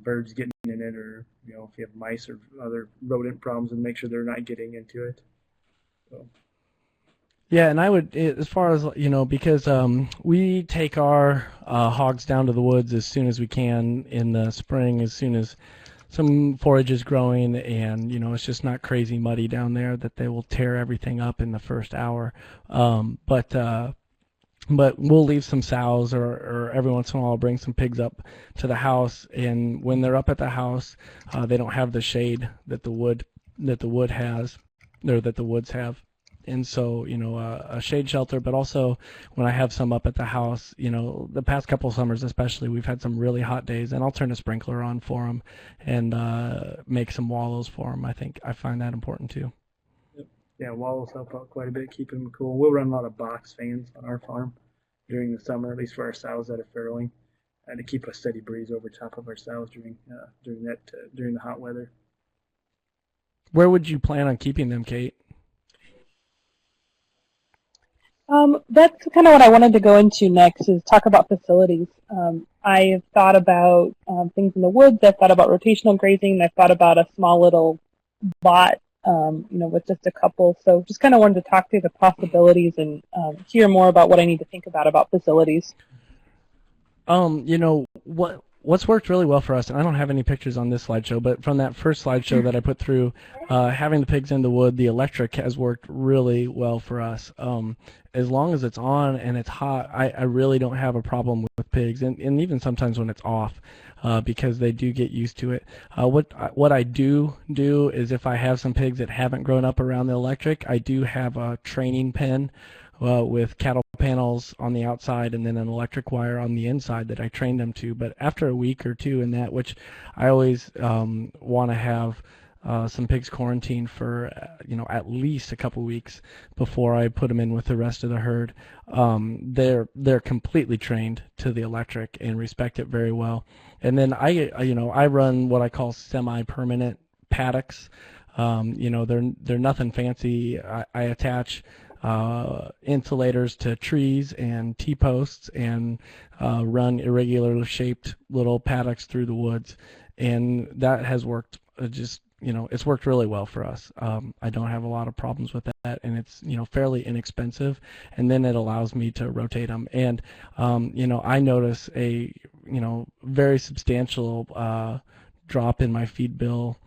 birds getting in it, or if you have mice or other rodent problems, and make sure they're not getting into it. So. Yeah, and I would, as far as, because we take our hogs down to the woods as soon as we can in the spring, as soon as some forage is growing, and, it's just not crazy muddy down there that they will tear everything up in the first hour. But we'll leave some sows, or every once in a while I'll bring some pigs up to the house, and when they're up at the house, they don't have the shade that the wood has, or that the woods have. And so, a shade shelter, but also when I have some up at the house, the past couple of summers especially, we've had some really hot days, and I'll turn a sprinkler on for them and make some wallows for them. I find that important too. Yeah, wallows help out quite a bit, keeping them cool. We'll run a lot of box fans on our farm during the summer, at least for our sows that are farrowing, and to keep a steady breeze over top of our sows during the hot weather. Where would you plan on keeping them, Kate? That's kind of what I wanted to go into next, is talk about facilities. I've thought about things in the woods. I've thought about rotational grazing. I've thought about a small little lot, with just a couple. So just kind of wanted to talk through the possibilities and hear more about what I need to think about facilities. What's worked really well for us, and I don't have any pictures on this slideshow, but from that first slideshow that I put through, having the pigs in the wood, the electric has worked really well for us. As long as it's on and it's hot, I really don't have a problem with pigs, and even sometimes when it's off, because they do get used to it. What I do is, if I have some pigs that haven't grown up around the electric, I do have a training pen with cattle panels on the outside and then an electric wire on the inside that I train them to. But after a week or two in that, which I always want to have some pigs quarantined for at least a couple weeks before I put them in with the rest of the herd, they're completely trained to the electric and respect it very well. And then I run what I call semi-permanent paddocks. They're nothing fancy. I attach insulators to trees and T-posts and run irregular shaped little paddocks through the woods, and that has worked it's worked really well for us. I don't have a lot of problems with that, and it's fairly inexpensive, and then it allows me to rotate them. And I notice a very substantial drop in my feed bill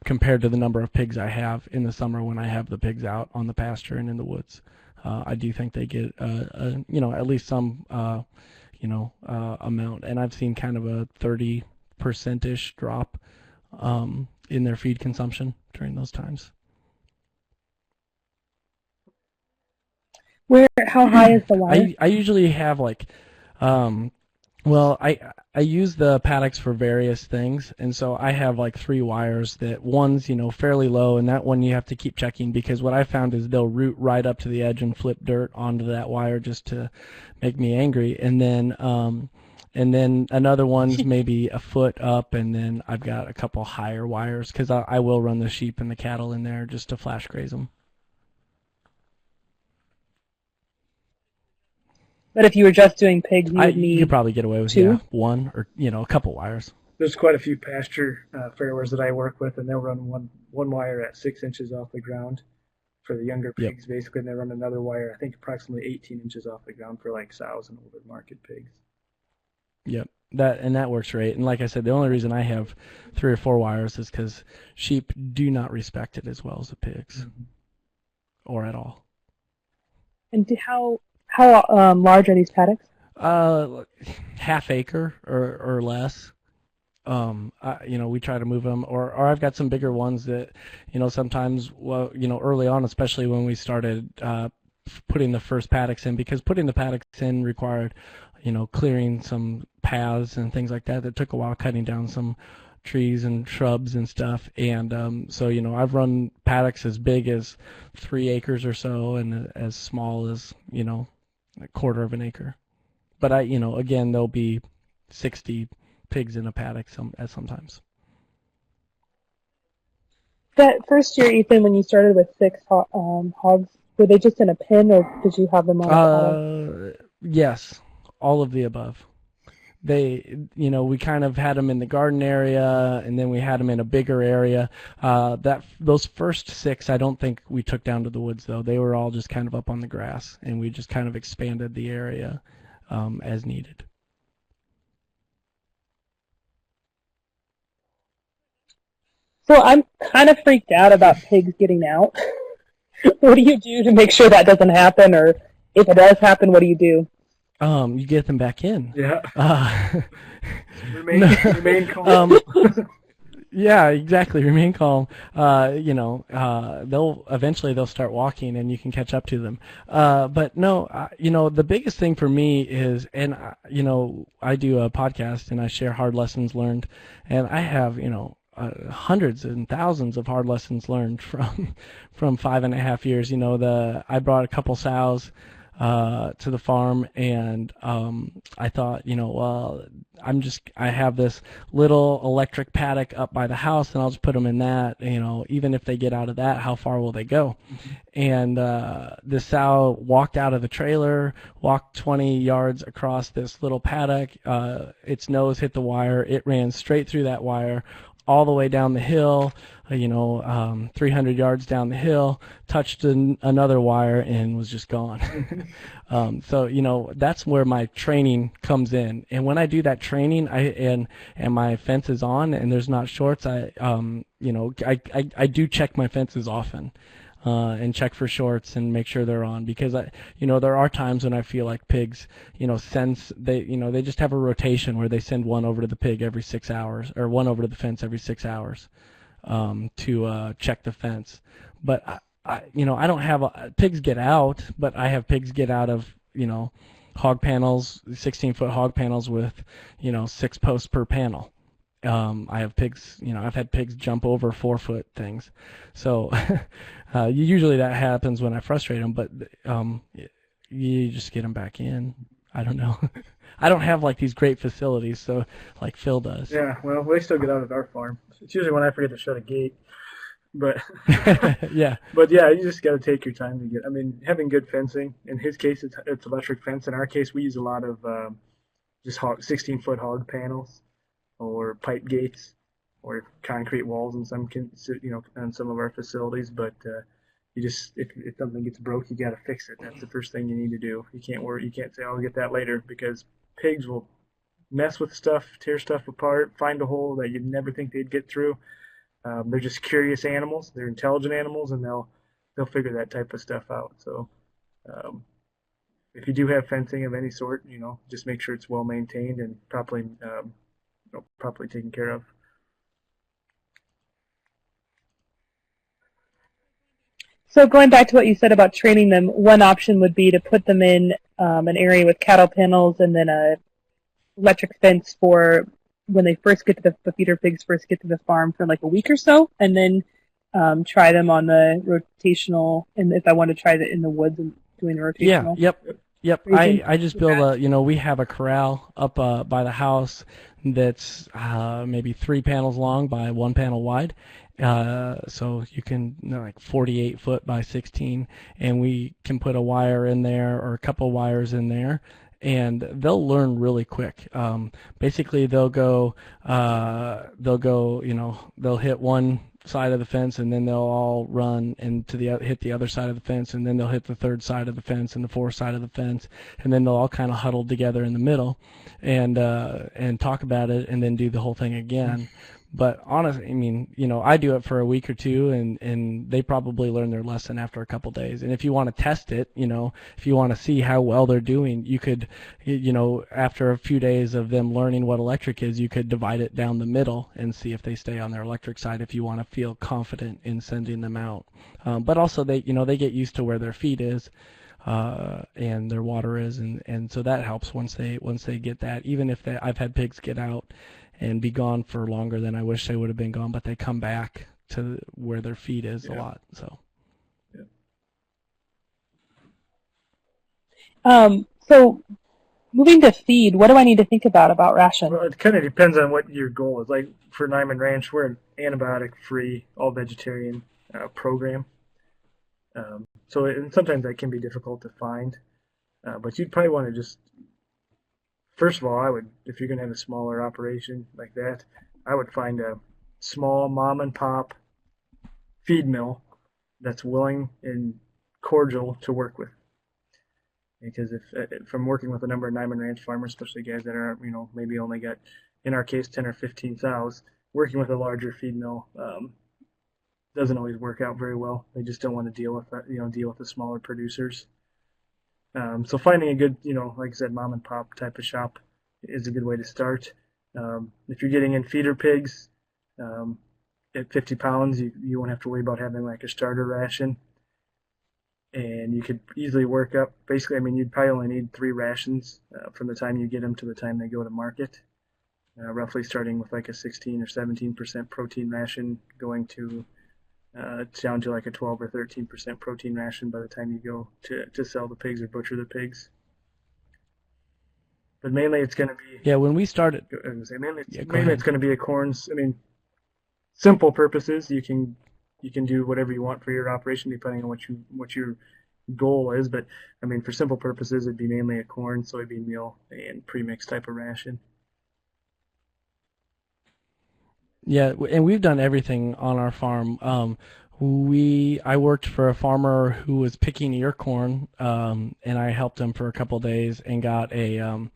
compared to the number of pigs I have in the summer when I have the pigs out on the pasture and in the woods. I do think they get at least some amount, and I've seen kind of a 30%-ish drop in their feed consumption during those times. How high is the wire? I usually have I use the paddocks for various things, and so I have 3 wires. That one's fairly low, and that one you have to keep checking, because what I found is they'll root right up to the edge and flip dirt onto that wire just to make me angry. And then another one's maybe a foot up, and then I've got a couple higher wires, because I will run the sheep and the cattle in there just to flash graze them. But if you were just doing pigs, you could probably get away with 2? One or a couple wires. There's quite a few pasture farrowers that I work with, and they'll run one wire at 6 inches off the ground for the younger pigs, basically, and they run another wire, I think approximately 18 inches off the ground for sows and older market pigs. Yep, that works great. And like I said, the only reason I have 3 or 4 wires is because sheep do not respect it as well as the pigs, or at all. And how large are these paddocks? Half acre or less. We try to move them, or I've got some bigger ones that, sometimes, early on, especially when we started putting the first paddocks in, because putting the paddocks in required, clearing some paths and things like that. That took a while, cutting down some trees and shrubs and stuff. And so, I've run paddocks as big as 3 acres or so, and as small as, a quarter of an acre. But again, there'll be 60 pigs in a paddock sometimes. That first year, Ethan, when you started with 6 hogs, were they just in a pen, or did you have them on a paddock? Yes, all of the above. we kind of had them in the garden area, and then we had them in a bigger area. Those first 6, I don't think we took down to the woods, though. They were all just kind of up on the grass, and we just kind of expanded the area as needed. So I'm kind of freaked out about pigs getting out. What do you do to make sure that doesn't happen, or if it does happen, what do you do? You get them back in. Yeah. No. Remain calm. Yeah, exactly. Remain calm. They'll eventually start walking, and you can catch up to them. But no, the biggest thing for me is, and I do a podcast and I share hard lessons learned, and I have hundreds and thousands of hard lessons learned from 5.5 years. I brought a couple sows to the farm, and I thought, I have this little electric paddock up by the house, and I'll just put them in that. Even if they get out of that, how far will they go? And the sow walked out of the trailer, walked 20 yards across this little paddock. Its nose hit the wire. It ran straight through that wire, all the way down the hill, 300 yards down the hill, touched another wire, and was just gone. So that's where my training comes in. And when I do that training, and my fence is on and there's not shorts, I do check my fences often. And check for shorts and make sure they're on, because there are times when I feel like pigs, they just have a rotation where they send one over to the pig every 6 hours, or one over to the fence every 6 hours, to check the fence. But I don't have pigs get out, but I have pigs get out of hog panels, 16-foot hog panels with 6 posts per panel. I have pigs, I've had pigs jump over 4-foot things. So usually that happens when I frustrate them, but you just get them back in. I don't know. I don't have like these great facilities, so like Phil does. Yeah, well, they still get out at our farm. It's usually when I forget to shut a gate. But yeah. But yeah, you just got to take your time to get. I mean, having good fencing. In his case, it's electric fence. In our case, we use a lot of just 16-foot hog panels, or pipe gates, or concrete walls in some in some of our facilities. But you just, if something gets broke, you got to fix it. That's the first thing you need to do. You can't worry. You can't say, "Oh, I'll get that later," because pigs will mess with stuff, tear stuff apart, find a hole that you'd never think they'd get through. They're just curious animals. They're intelligent animals, and they'll figure that type of stuff out. So if you do have fencing of any sort, just make sure it's well maintained and properly taken care of. So going back to what you said about training them, one option would be to put them in an area with cattle panels, and then a electric fence for when they first get to the feeder pigs first get to the farm for like a week or so, and then try them on the rotational. And if I want to try that in the woods and doing the rotational. Yeah. Yep. I just build we have a corral up by the house that's maybe 3 panels long by 1 panel wide. So you can, like 48 foot by 16, and we can put a wire in there or a couple wires in there, and they'll learn really quick. Basically they'll hit one side of the fence, and then they'll all run and hit the other side of the fence, and then they'll hit the third side of the fence and the fourth side of the fence, and then they'll all kind of huddle together in the middle and talk about it, and then do the whole thing again. But honestly, I mean, I do it for a week or two, and they probably learn their lesson after a couple days. And if you want to test it, if you want to see how well they're doing, you could, after a few days of them learning what electric is, you could divide it down the middle and see if they stay on their electric side if you want to feel confident in sending them out. But also they get used to where their feed is. And their water is, and so that helps once they get that. Even if I've had pigs get out and be gone for longer than I wish they would have been gone, but they come back to where their feed is a lot. So. Yeah. So moving to feed, what do I need to think about ration? Well, it kind of depends on what your goal is. Like for Niman Ranch, we're an antibiotic-free, all-vegetarian program. Sometimes that can be difficult to find, but you'd probably want to just first of all, if you're going to have a smaller operation like that, I would find a small mom and pop feed mill that's willing and cordial to work with. Because if from working with a number of Niman Ranch farmers, especially guys that are, maybe only got, in our case, 10 or 15 sows, working with a larger feed mill doesn't always work out very well. They just don't want to deal with that, deal with the smaller producers. So finding a good, like I said, mom and pop type of shop is a good way to start. If you're getting in feeder pigs, at 50 pounds, you won't have to worry about having like a starter ration. And you could easily work up, basically, you'd probably only need 3 rations from the time you get them to the time they go to market. Roughly starting with like a 16 or 17% protein ration, going to down to like a 12 or 13% protein ration by the time you go to sell the pigs or butcher the pigs. But mainly it's going to be... Yeah, when we started... mainly it's going to be a corns. Simple purposes, you can do whatever you want for your operation depending on what your goal is. But for simple purposes, it'd be mainly a corn, soybean meal, and premix type of ration. Yeah, and we've done everything on our farm. I worked for a farmer who was picking ear corn, and I helped him for a couple of days and got a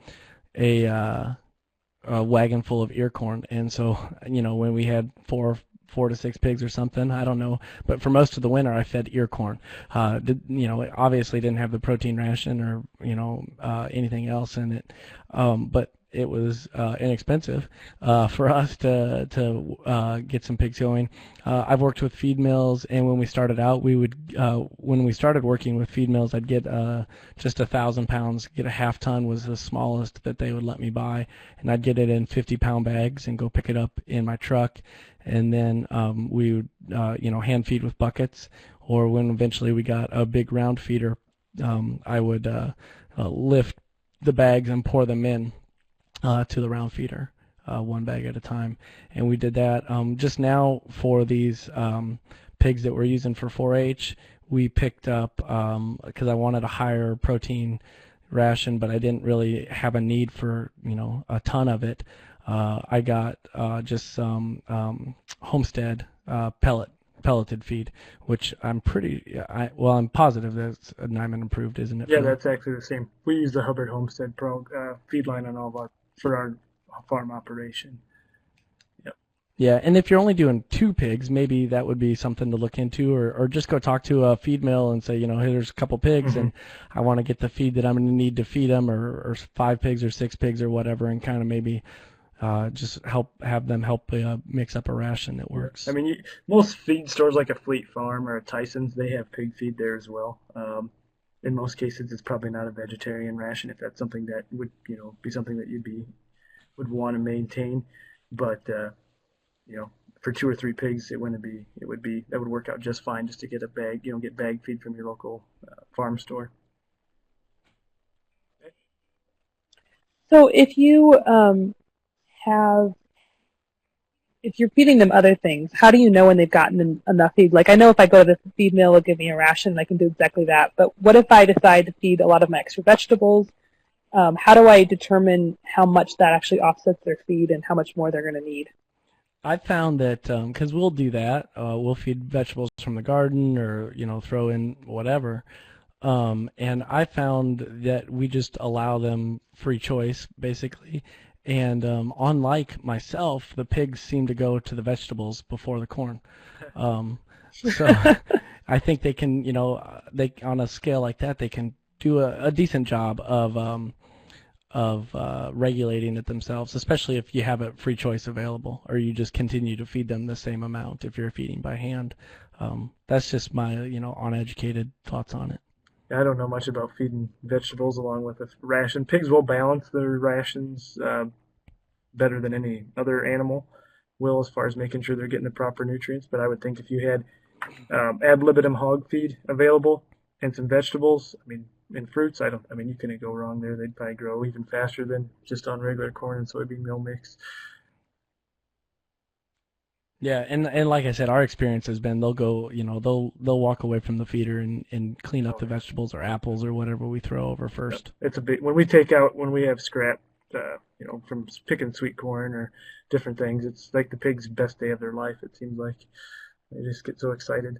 wagon full of ear corn. And so, when we had four to six pigs or something, I don't know, but for most of the winter I fed ear corn. Obviously didn't have the protein ration or anything else in it, but it was inexpensive for us to get some pigs going. I've worked with feed mills, and when we started out, when we started working with feed mills, I'd get just 1,000 pounds. Get a half ton was the smallest that they would let me buy, and I'd get it in 50-pound bags and go pick it up in my truck, and then we would hand feed with buckets, or when eventually we got a big round feeder, I would lift the bags and pour them in to the round feeder, one bag at a time. And we did that just now for these pigs that we're using for 4-H. We picked up, because I wanted a higher protein ration, but I didn't really have a need for a ton of it. I got just some homestead pelleted feed, which I'm positive that's Niman approved, isn't it? Yeah, that's actually the same. We use the Hubbard Homestead feed line on all of our farm operation. Yep. Yeah, and if you're only doing 2 pigs, maybe that would be something to look into, or just go talk to a feed mill and say, hey, there's a couple pigs, and I want to get the feed that I'm going to need to feed them, or 5 pigs or 6 pigs or whatever, and kind of maybe just have them help mix up a ration that works. Most feed stores like a Fleet Farm or a Tyson's, they have pig feed there as well. In most cases, it's probably not a vegetarian ration if that's something that would be something that would want to maintain. But for 2 or 3 pigs, that would work out just fine just to get a bag, get bag feed from your local farm store. So if you're feeding them other things, how do you know when they've gotten enough feed? Like, I know if I go to the feed mill, it'll give me a ration, and I can do exactly that. But what if I decide to feed a lot of my extra vegetables? How do I determine how much that actually offsets their feed and how much more they're going to need? I found that because we'll do that, we'll feed vegetables from the garden, or throw in whatever. And I found that we just allow them free choice, basically. And unlike myself, the pigs seem to go to the vegetables before the corn. So I think they can, they on a scale like that, they can do a decent job of regulating it themselves, especially if you have a free choice available, or you just continue to feed them the same amount if you're feeding by hand. That's just my, uneducated thoughts on it. I don't know much about feeding vegetables along with a ration. Pigs will balance their rations better than any other animal will, as far as making sure they're getting the proper nutrients. But I would think if you had ad libitum hog feed available and some vegetables, and fruits, you couldn't go wrong there. They'd probably grow even faster than just on regular corn and soybean meal mix. Yeah, and like I said, our experience has been they'll go, they'll walk away from the feeder and clean up the vegetables or apples or whatever we throw over first. It's a big, when we have scrap from picking sweet corn or different things. It's like the pig's best day of their life. It seems like they just get so excited.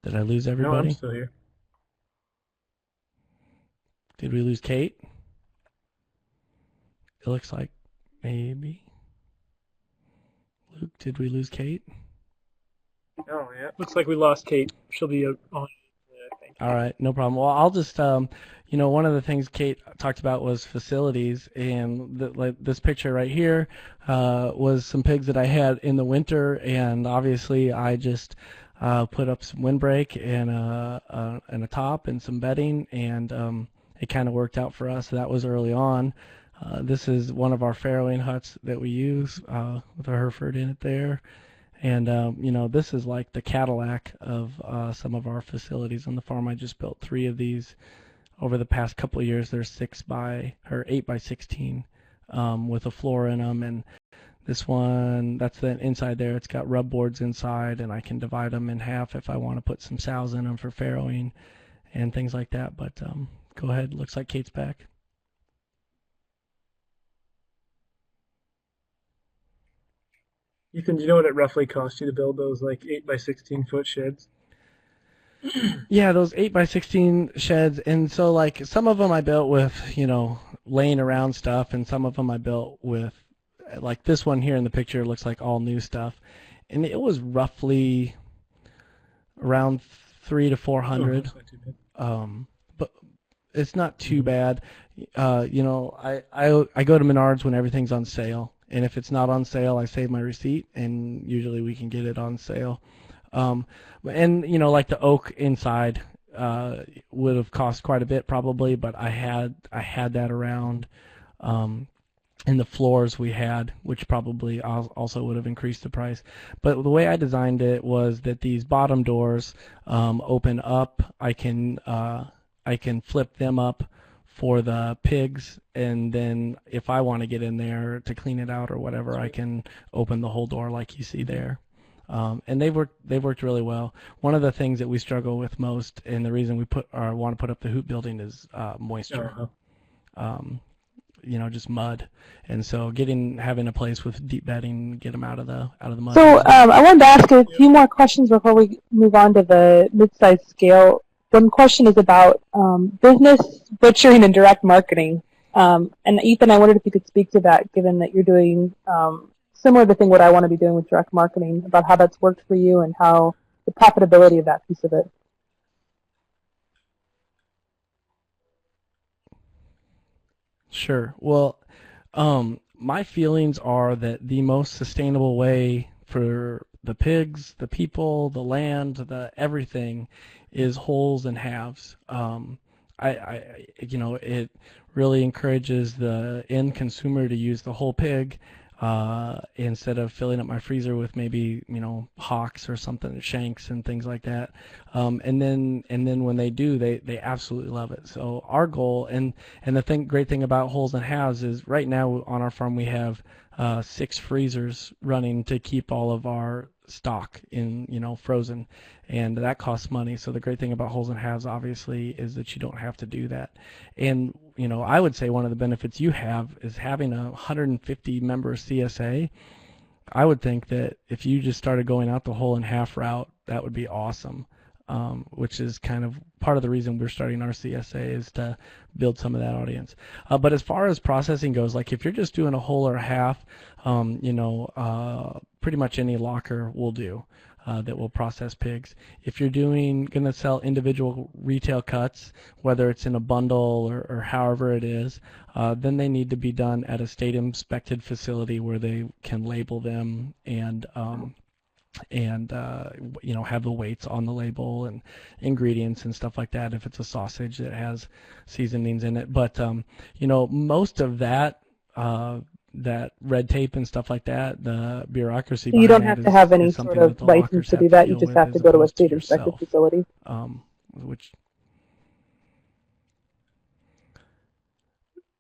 Did I lose No, I'm everybody? still here. Did we lose Kate? It looks like maybe. Luke, did we lose Kate? Oh, yeah. Looks like we lost Kate. She'll be on. Thank you. All right, no problem. Well, I'll just, one of the things Kate talked about was facilities, and like this picture right here was some pigs that I had in the winter, and obviously I just put up some windbreak and a top and some bedding, and it kind of worked out for us. That was early on. This is one of our farrowing huts that we use with a Hereford in it there. And, this is like the Cadillac of some of our facilities on the farm. I just built 3 of these over the past couple of years. They're 8 by 16 with a floor in them. And this one, that's the inside there. It's got rub boards inside, and I can divide them in half if I want to put some sows in them for farrowing and things like that. But go ahead. Looks like Kate's back. Ethan, do you know what it roughly cost you to build those like 8 by 16 foot sheds? Yeah, those 8 by 16 sheds, and so like some of them I built with, laying around stuff, and some of them I built with, like this one here in the picture looks like all new stuff, and it was roughly around 300 to 400. Oh, that's not too bad. But it's not too bad. I go to Menards when everything's on sale. And if it's not on sale, I save my receipt, and usually we can get it on sale. And like the oak inside would have cost quite a bit probably, but I had that around. And the floors we had, which probably also would have increased the price. But the way I designed it was that these bottom doors open up. I can flip them up for the pigs, and then if I want to get in there to clean it out or whatever, I can open the whole door like you see there. And they've worked really well. One of the things that we struggle with most, and the reason we want to put up the hoop building, is moisture. Just mud, and so having a place with deep bedding, get them out of the mud. So I wanted to ask a few more questions before we move on to the mid-size scale. One question is about business, butchering, and direct marketing. And Ethan, I wondered if you could speak to that, given that you're doing similar to what I want to be doing with direct marketing, about how that's worked for you and how the profitability of that piece of it. Sure. Well, my feelings are that the most sustainable way for the pigs, the people, the land, the everything is wholes and halves. It really encourages the end consumer to use the whole pig instead of filling up my freezer with maybe hocks or something, shanks and things like that. And then when they do, they absolutely love it. So our goal and the great thing about wholes and halves is right now on our farm we have 6 freezers running to keep all of our stock in frozen, and that costs money. So the great thing about wholes and halves obviously is that you don't have to do that. And I would say one of the benefits you have is having a 150 member CSA. I would think that if you just started going out the whole and half route, that would be awesome. Which is kind of part of the reason we're starting our CSA, is to build some of that audience. But as far as processing goes, like if you're just doing a whole or a half, pretty much any locker will do that will process pigs. If you're going to sell individual retail cuts, whether it's in a bundle or however it is, then they need to be done at a state inspected facility where they can label them and have the weights on the label and ingredients and stuff like that if it's a sausage that has seasonings in it. But most of that red tape and stuff like that, the bureaucracy behind You don't that have to have any is sort something that of the license lockers to have do that. You deal just with have to as go to a opposed to state inspected yourself. facility. which.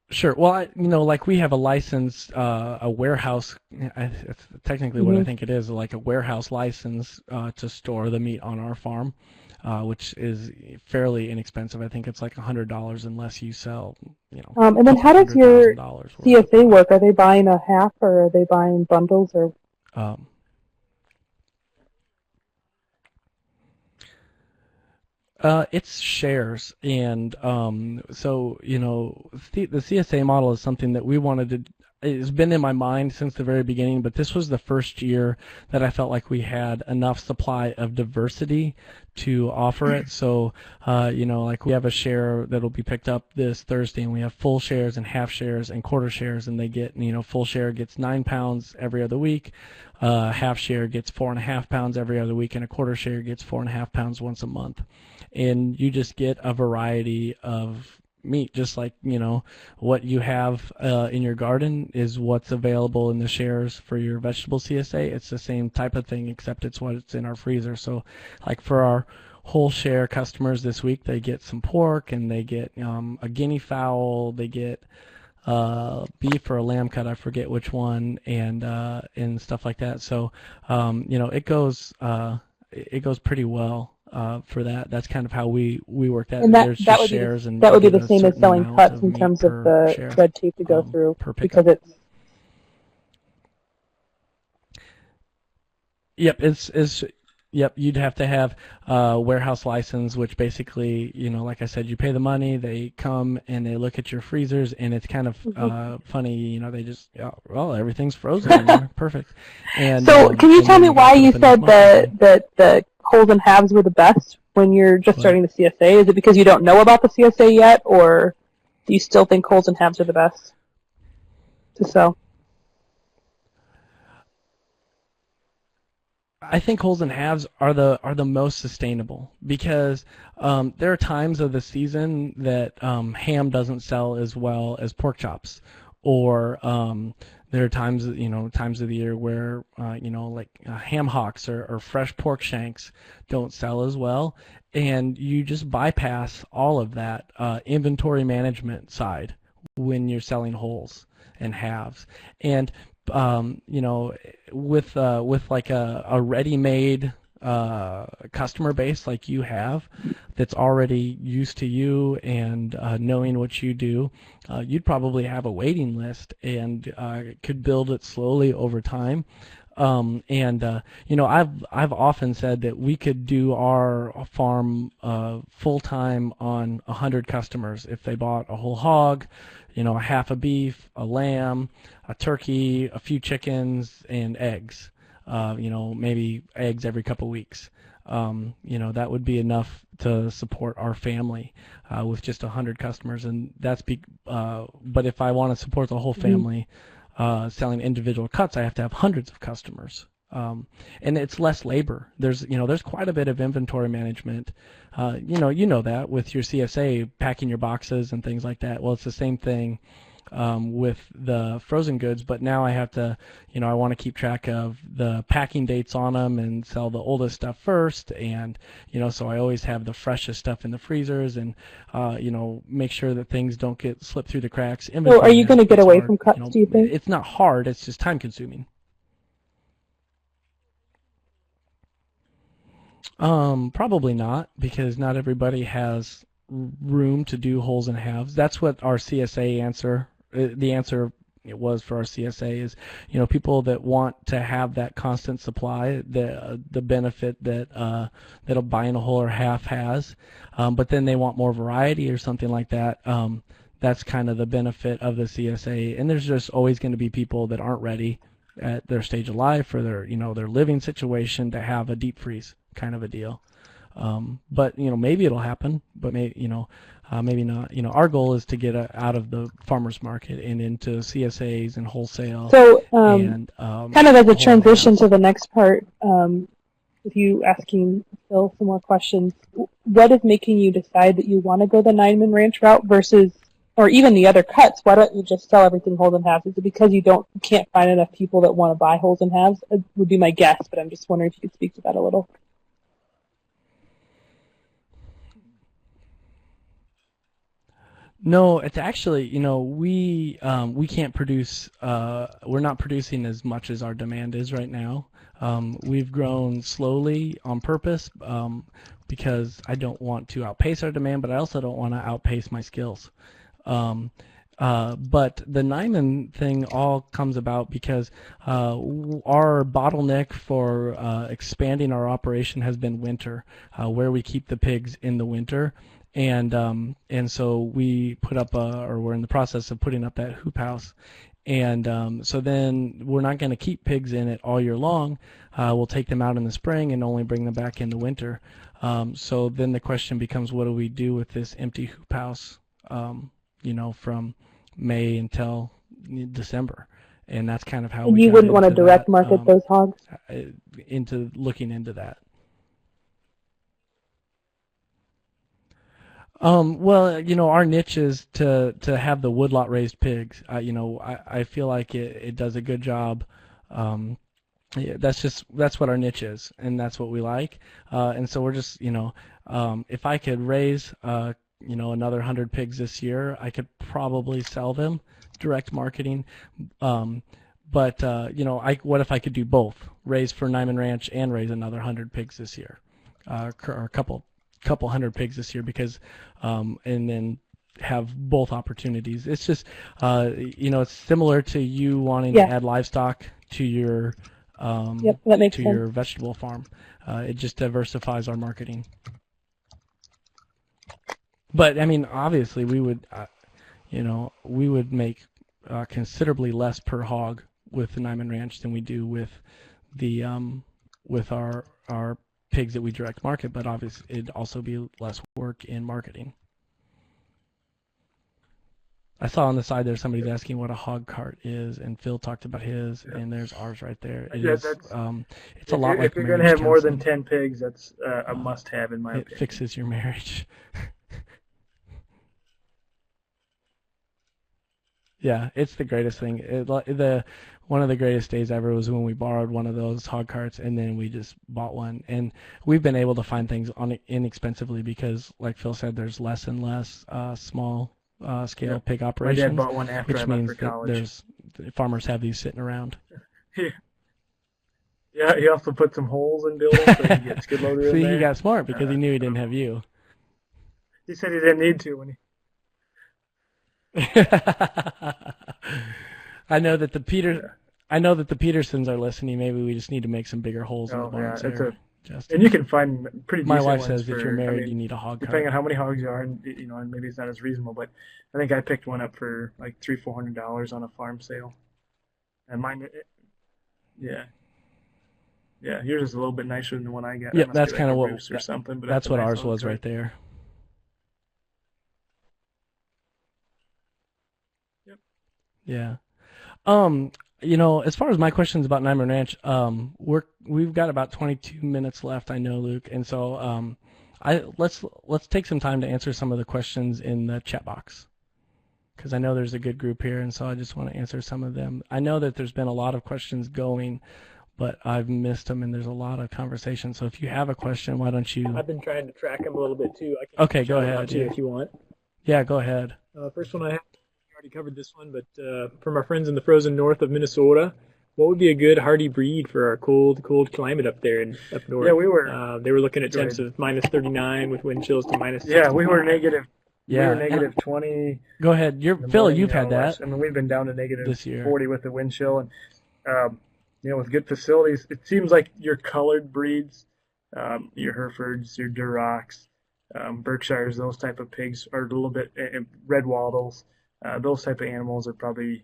Sure. Well, like we have a license, a warehouse. It's technically what I think it is, like a warehouse license to store the meat on our farm, which is fairly inexpensive. I think it's like $100 unless you sell, and then how does your $100,000 worth. CSA work? Are they buying a half, or are they buying bundles, or? It's shares, and so the CSA model is something that we wanted to. It's been in my mind since the very beginning, but this was the first year that I felt like we had enough supply of diversity to offer it. So, like we have a share that'll be picked up this Thursday, and we have full shares and half shares and quarter shares, and they get, full share gets 9 pounds every other week, half share gets 4.5 pounds every other week, and a quarter share gets 4.5 pounds once a month. And you just get a variety of meat, just like what you have in your garden is what's available in the shares for your vegetable CSA. It's the same type of thing, except it's what's in our freezer. So like for our whole share customers this week, they get some pork, and they get a guinea fowl, they get beef or a lamb cut, I forget which one, and stuff like that. So it goes pretty well. For that, that's kind of how we work that. And There's that just shares, and that would be the same as certain selling amount cuts of in meat terms of per the share, red tape to go through, per because pickup. it's. Yep, you'd have to have a warehouse license, which basically, like I said, you pay the money, they come and they look at your freezers, and it's kind of funny, they just, well, everything's frozen in there, perfect. And so, can you tell me why you said that the wholes and halves were the best when you're just starting the CSA? Is it because you don't know about the CSA yet, or do you still think wholes and halves are the best to sell? I think wholes and halves are the most sustainable, because there are times of the season that ham doesn't sell as well as pork chops, or there are times of the year where ham hocks or fresh pork shanks don't sell as well, and you just bypass all of that inventory management side when you're selling wholes and halves. And with like a ready-made customer base like you have, that's already used to you and knowing what you do, you'd probably have a waiting list and could build it slowly over time. I've often said that we could do our farm full-time on 100 customers if they bought a whole hog, a half a beef, a lamb, a turkey, a few chickens, and eggs. Maybe eggs every couple weeks. That would be enough to support our family with just 100 customers, and but if I want to support the whole family, selling individual cuts, I have to have hundreds of customers. And it's less labor. There's quite a bit of inventory management. That with your CSA, packing your boxes and things like that. Well, it's the same thing with the frozen goods, but now I have to, I want to keep track of the packing dates on them and sell the oldest stuff first, and so I always have the freshest stuff in the freezers, and make sure that things don't get slipped through the cracks. So, are you going to get away from cuts? Do you think? It's not hard. It's just time consuming. Probably not, because not everybody has room to do wholes and halves. That's what our CSA answer, the answer it was for our CSA is, people that want to have that constant supply, the benefit that that'll buying a whole or half has, but then they want more variety or something like that. That's kind of the benefit of the CSA. And there's just always going to be people that aren't ready at their stage of life or their their living situation to have a deep freeze kind of a deal. But maybe it'll happen, but maybe not. Our goal is to get out of the farmers market and into CSAs and wholesale. So kind of as a transition to the next part, with you asking Phil some more questions, what is making you decide that you want to go the Niman Ranch route versus, or even the other cuts? Why don't you just sell everything wholes and halves? Is it because you can't find enough people that want to buy wholes and halves? It would be my guess, but I'm just wondering if you could speak to that a little. No, it's actually, we can't produce. We're not producing as much as our demand is right now. We've grown slowly on purpose because I don't want to outpace our demand, but I also don't want to outpace my skills. Um, but the Niman thing all comes about because our bottleneck for expanding our operation has been winter, where we keep the pigs in the winter. And so we put up or we're in the process of putting up that hoop house, and so then we're not going to keep pigs in it all year long. We'll take them out in the spring and only bring them back in the winter. So then the question becomes, what do we do with this empty hoop house? From May until December, and that's kind of how And we you got wouldn't want to into direct that, market those hogs? into looking into that. Well, our niche is to have the woodlot raised pigs. I feel like it does a good job. Yeah, that's what our niche is, and that's what we like. And so we're just, if I could raise, another 100 pigs this year, I could probably sell them direct marketing. But what if I could do both, raise for Niman Ranch and raise another 100 pigs this year, or a couple hundred pigs this year, because and then have both opportunities. It's just it's similar to you wanting to add livestock to your that makes sense. your vegetable farm. It just diversifies our marketing. But I mean, obviously, we would make considerably less per hog with the Niman Ranch than we do with the with our pigs that we direct market. But obviously, it'd also be less work in marketing. I saw on the side there somebody's asking what a hog cart is, and Phil talked about his, and there's ours right there. It's a lot like if you're going to have more than 10 pigs, that's a must-have in my opinion. It fixes your marriage. Yeah, it's the greatest thing. One of the greatest days ever was when we borrowed one of those hog carts, and then we just bought one. And we've been able to find things inexpensively because, like Phil said, there's less and less small scale pig operations. My dad bought one after I left for college. Farmers have these sitting around. Yeah, he also put some holes in buildings so he could get skid loader in there. See, he got smart because he knew he didn't have you. He said he didn't need to when he... I know that the Petersons are listening. Maybe we just need to make some bigger holes in the barns here. And you can find pretty decent My wife ones says if you're married, you need a hog cart. Depending on how many hogs you are, and and maybe it's not as reasonable, but I think I picked one up for like $300-400 on a farm sale. And mine, yours is a little bit nicer than the one I got. Yeah, that's kind of what or something. But that's what ours was right there. Yep. Yeah. As far as my questions about Niman Ranch, we've got about 22 minutes left, I know, Luke, and so let's take some time to answer some of the questions in the chat box, because I know there's a good group here, and so I just want to answer some of them. I know that there's been a lot of questions going, but I've missed them, and there's a lot of conversation. So if you have a question, why don't you? I've been trying to track them a little bit too. Okay, go ahead. If you want. Yeah, go ahead. First one I have. Covered this one, but from our friends in the frozen north of Minnesota, what would be a good hardy breed for our cold climate up there and up north? Yeah, we were. They were looking at temps of minus 39 with wind chills to minus. Yeah, we were negative. Yeah, we were negative 20. Go ahead, Phil. You've had that. I mean, we've been down to negative this year. 40 with the wind chill, and with good facilities, it seems like your colored breeds, your Herefords, your Durocs, Berkshires, those type of pigs are a little bit red wattles. Those type of animals are probably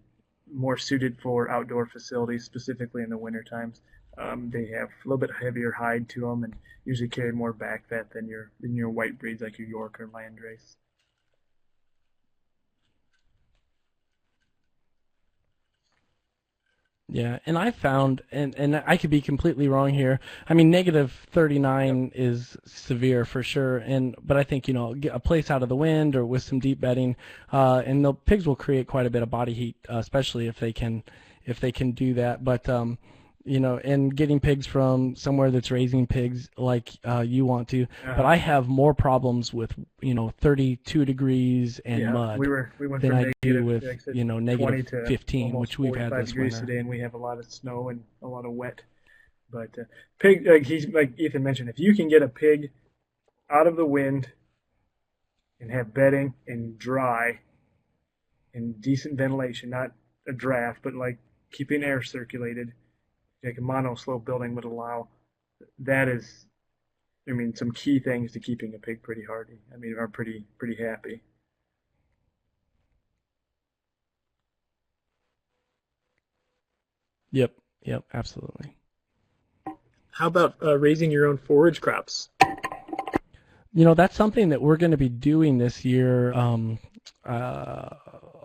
more suited for outdoor facilities, specifically in the winter times. They have a little bit heavier hide to them and usually carry more back fat than your white breeds like your York or Landrace. Yeah, and I found, and I could be completely wrong here. I mean, negative 39 is severe for sure, but I think get a place out of the wind or with some deep bedding, and the pigs will create quite a bit of body heat, especially if they can do that. But and getting pigs from somewhere that's raising pigs like you want to. But I have more problems with 32 degrees and mud we went than from I do negative, with like I said, negative 20 to 15, almost which we've had 45 this degrees winter. today, and we have a lot of snow and a lot of wet. But pig, like Ethan mentioned, if you can get a pig out of the wind and have bedding and dry and decent ventilation, not a draft, but like keeping air circulated, like a monoslope building would allow, that is, some key things to keeping a pig pretty hardy. Are pretty happy. Yep, absolutely. How about raising your own forage crops? That's something that we're going to be doing this year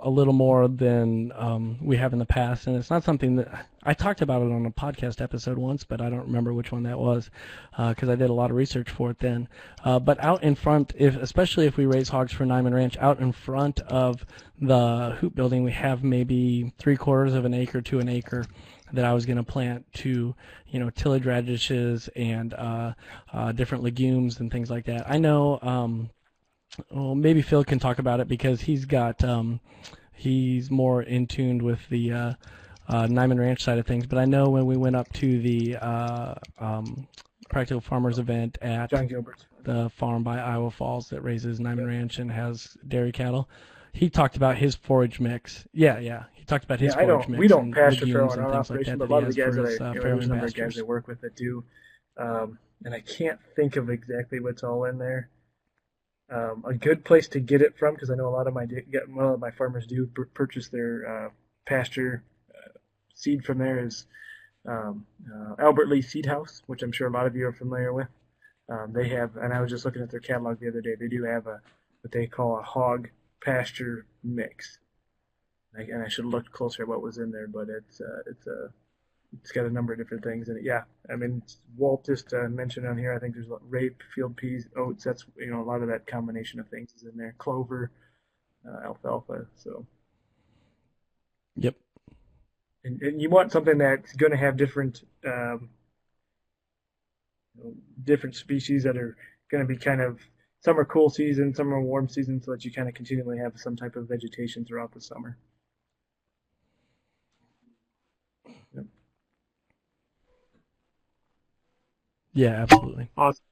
a little more than we have in the past. And it's not something that I talked about it on a podcast episode once, but I don't remember which one that was because I did a lot of research for it then. But out in front, especially if we raise hogs for Niman Ranch, out in front of the hoop building, we have maybe 3/4 of an acre to an acre that I was going to plant to, tillage radishes and different legumes and things like that. I know, maybe Phil can talk about it because he's more in tune with the Niman Ranch side of things. But I know when we went up to the Practical Farmers event at John Gilbert's, the farm by Iowa Falls that raises Niman Ranch and has dairy cattle, he talked about his forage mix. Yeah. He talked about his forage mix. We don't and pasture legumes farrow in and our things like operation, that but a lot that of he the guys has that for his there's a number of pastures. guys I work with that do, and I can't think of exactly what's all in there. A good place to get it from, because I know a lot of my farmers do purchase their pasture seed from there, is Albert Lee Seed House, which I'm sure a lot of you are familiar with. They have, and I was just looking at their catalog the other day. They do have what they call a hog pasture mix, and I should have looked closer at what was in there, but it's got a number of different things in it. Yeah, Walt just mentioned on here, I think there's rape, field peas, oats. That's, a lot of that combination of things is in there. Clover, alfalfa. So. Yep. And you want something that's going to have different different species that are going to be kind of, some are cool season, some are warm season, so that you kind of continually have some type of vegetation throughout the summer. Yep. Yeah, absolutely. Awesome.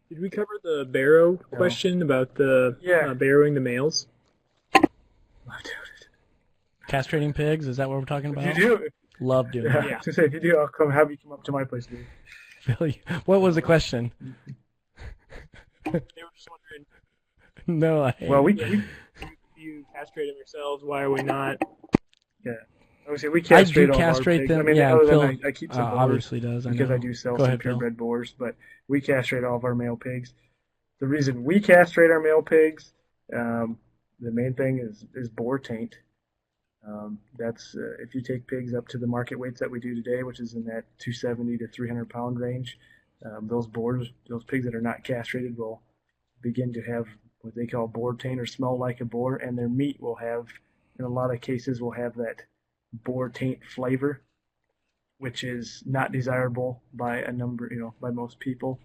Did we cover the barrow question about the barrowing the males? Castrating pigs, is that what we're talking about? If you do. Love doing that. I was going to say, if you do, I'll have you come up to my place, dude. What was the question? They were just wondering. No, you castrate them yourselves. Why are we not? Yeah. Obviously, we castrate all castrate our pigs. them. Other Phil than I keep some boars, obviously does. because I do sell some purebred Bill. boars, but we castrate all of our male pigs. The reason we castrate our male pigs, the main thing is boar taint. That's if you take pigs up to the market weights that we do today, which is in that 270 to 300 pound range, those pigs that are not castrated will begin to have what they call boar taint or smell like a boar, and their meat will have, in a lot of cases, will have that boar taint flavor, which is not desirable by by most people.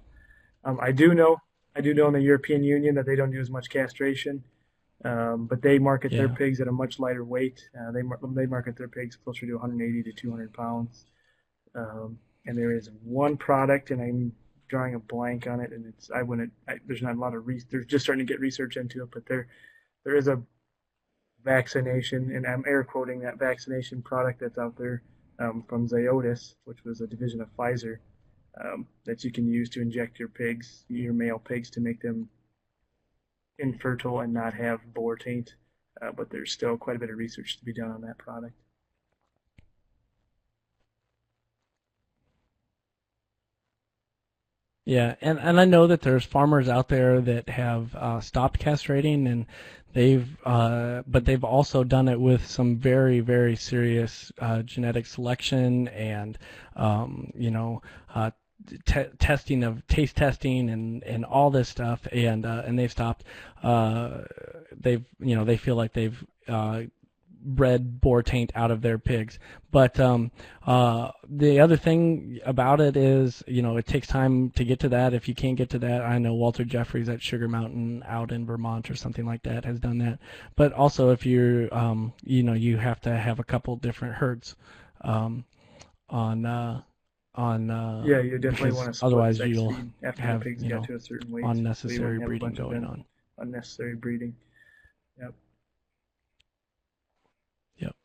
I do know in the European Union that they don't do as much castration. But they market their pigs at a much lighter weight. They market their pigs closer to 180 to 200 pounds. And there is one product, and I'm drawing a blank on it, and there's not a lot of they're just starting to get research into it, but there is a vaccination, and I'm air quoting that vaccination product that's out there from Zoetis, which was a division of Pfizer, that you can use to inject your male pigs, to make them infertile and not have boar taint, but there's still quite a bit of research to be done on that product. Yeah, and I know that there's farmers out there that have stopped castrating, and but they've also done it with some very, very serious genetic selection and testing of taste testing and all this stuff, and they've stopped. They feel like they've bred boar taint out of their pigs. But the other thing about it is, it takes time to get to that. If you can't get to that, I know Walter Jeffries at Sugar Mountain out in Vermont or something like that has done that. But also, if you're, you have to have a couple different herds on. Yeah, you definitely want to split otherwise sex you'll feed after have the pigs get to a certain weight. unnecessary So you won't have a breeding bunch of going on. unnecessary breeding. Yep. Yep.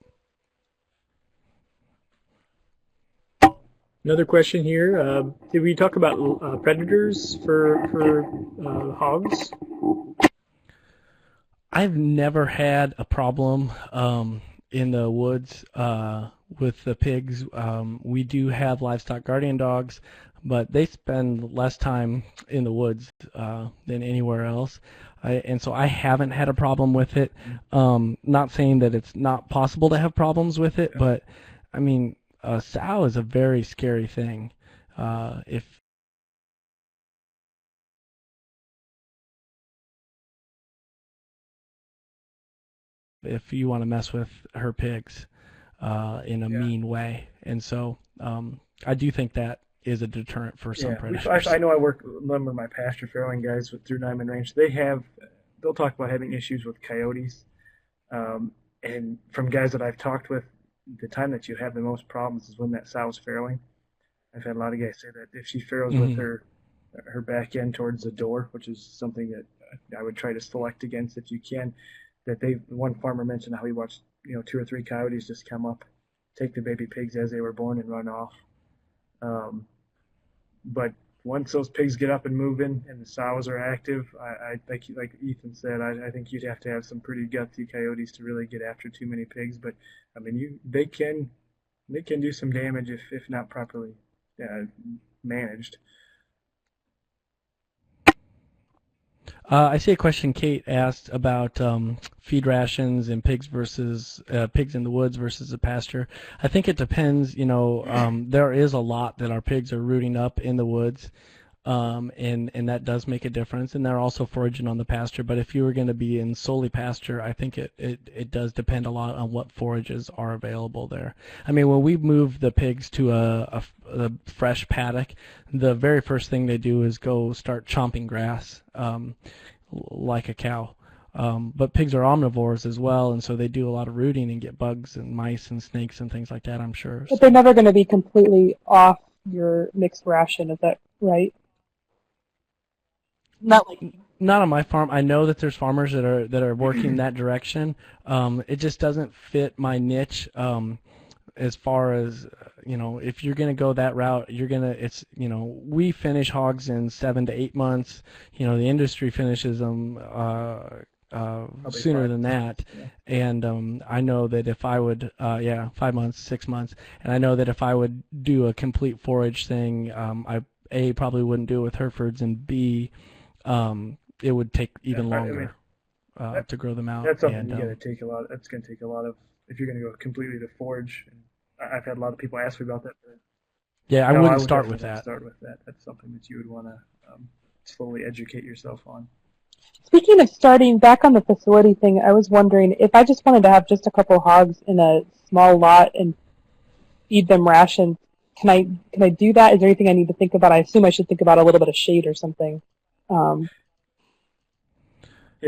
Another question here. Did we talk about predators for hogs? I've never had a problem in the woods with the pigs. We do have livestock guardian dogs, but they spend less time in the woods than anywhere else. And so I haven't had a problem with it. Not saying that it's not possible to have problems with it, but I mean, a sow is a very scary thing. If you want to mess with her pigs in a mean way. And so I do think that is a deterrent for some predators. I know I work with some of my pasture farrowing guys through Niman Ranch. They'll talk about having issues with coyotes. And from guys that I've talked with, the time that you have the most problems is when that sow's farrowing. I've had a lot of guys say that if she farrows with her back end towards the door, which is something that I would try to select against if you can, one farmer mentioned how he watched 2 or 3 coyotes just come up, take the baby pigs as they were born and run off. But once those pigs get up and moving and the sows are active, I think, like Ethan said, I think you'd have to have some pretty gutsy coyotes to really get after too many pigs. But I mean, they can do some damage if not properly managed. I see a question Kate asked about feed rations and pigs in the woods versus the pasture. I think it depends. There is a lot that our pigs are rooting up in the woods, and that does make a difference. And they're also foraging on the pasture. But if you were going to be in solely pasture, I think it does depend a lot on what forages are available there. I mean, when we move the pigs to a fresh paddock, the very first thing they do is go start chomping grass, like a cow. But pigs are omnivores as well, and so they do a lot of rooting and get bugs and mice and snakes and things like that, I'm sure. But they're never going to be completely off your mixed ration, is that right? Not on my farm. I know that there's farmers that are working in that direction. It just doesn't fit my niche. As far as if you're gonna go that route, we finish hogs in 7 to 8 months. The industry finishes them sooner than that. Yeah. And I know that if I would 5 months, 6 months, and I know that if I would do a complete forage thing, I probably wouldn't do it with Herefords, and B, it would take even longer to grow them out. That's something you got to take a lot. That's going to take a lot of, if you're going to go completely to forage. And I've had a lot of people ask me about that. Yeah, I wouldn't start with that. That's something that you would want to slowly educate yourself on. Speaking of starting back on the facility thing, I was wondering if I just wanted to have just a couple hogs in a small lot and feed them rations. Can I do that? Is there anything I need to think about? I assume I should think about a little bit of shade or something. Yeah,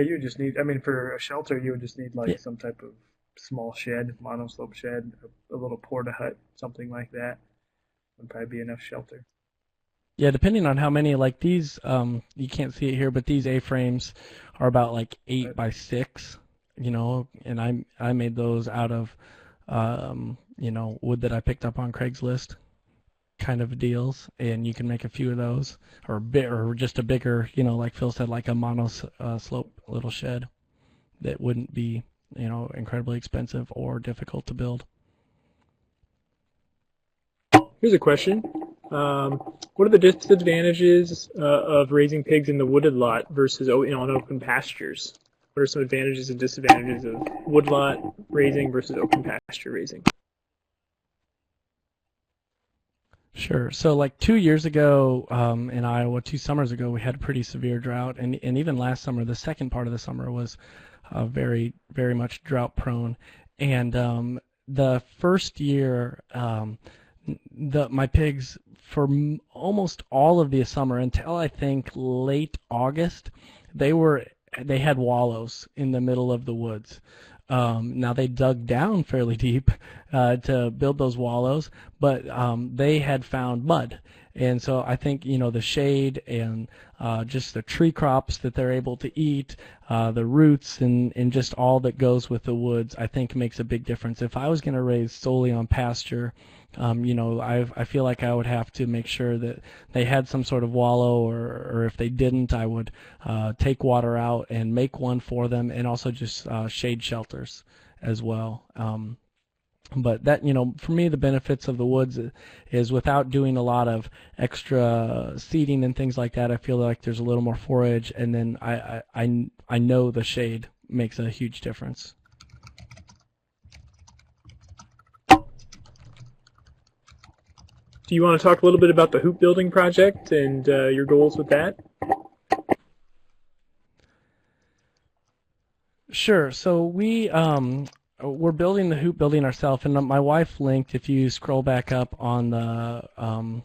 you just need, for a shelter, you would just need some type of small shed, monoslope shed, a little porta hut, something like that would probably be enough shelter. Yeah, depending on how many, like these, you can't see it here, but these A-frames are about 8 by 6, and I made those out of, wood that I picked up on Craigslist kind of deals, and you can make a few of those, or just a bigger, like Phil said, like a monoslope little shed that wouldn't be, incredibly expensive or difficult to build. Here's a question. What are the disadvantages of raising pigs in the wooded lot versus on open pastures? What are some advantages and disadvantages of woodlot raising versus open pasture raising? Sure. So 2 years ago in Iowa, 2 summers ago, we had a pretty severe drought. And even last summer, the second part of the summer was very, very much drought prone. And the first year, my pigs for almost all of the summer until I think late August, they had wallows in the middle of the woods. Now they dug down fairly deep to build those wallows, but they had found mud, and so I think the shade and just the tree crops that they're able to eat, the roots and just all that goes with the woods, I think makes a big difference. If I was going to raise solely on pasture, I feel like I would have to make sure that they had some sort of wallow, or if they didn't, I would take water out and make one for them, and also just shade shelters as well. But that, for me, the benefits of the woods is without doing a lot of extra seeding and things like that, I feel like there's a little more forage, and then I know the shade makes a huge difference. Do you want to talk a little bit about the hoop building project and your goals with that? Sure. So we're building the hoop building ourselves, and my wife linked, if you scroll back up on the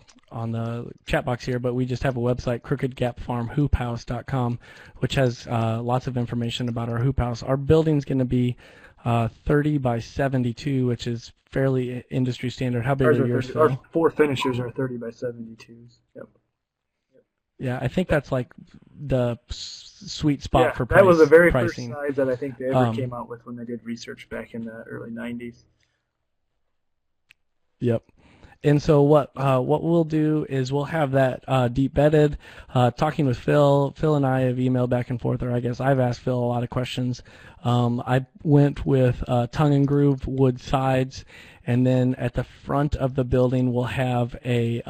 chat box here, but we just have a website, crookedgapfarmhoophouse.com, which has lots of information about our hoop house. Our building's going to be 30 by 72, which is fairly industry standard. How big are yours, Phil? Our 4 finishers are 30 by 72s. Yep. Yeah, I think that's like the sweet spot for that was the very pricing. first size that I think they ever came out with when they did research back in the early 90s. Yep. And so what we'll do is we'll have that deep bedded. Talking with Phil and I have emailed back and forth, or I guess I've asked Phil a lot of questions. I went with tongue and groove wood sides, and then at the front of the building we'll have a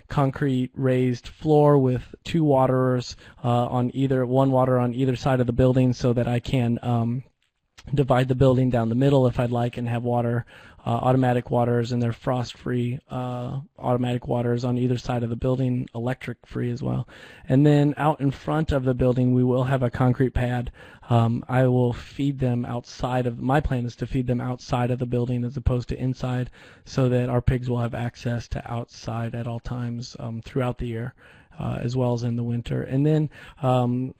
concrete raised floor with 2 waterers one water on either side of the building, so that I can divide the building down the middle if I'd like, and have water, automatic waters, and they're frost-free automatic waters on either side of the building, electric-free as well. And then out in front of the building, we will have a concrete pad. I will feed them my plan is to feed them outside of the building as opposed to inside, so that our pigs will have access to outside at all times throughout the year. As well as in the winter, and then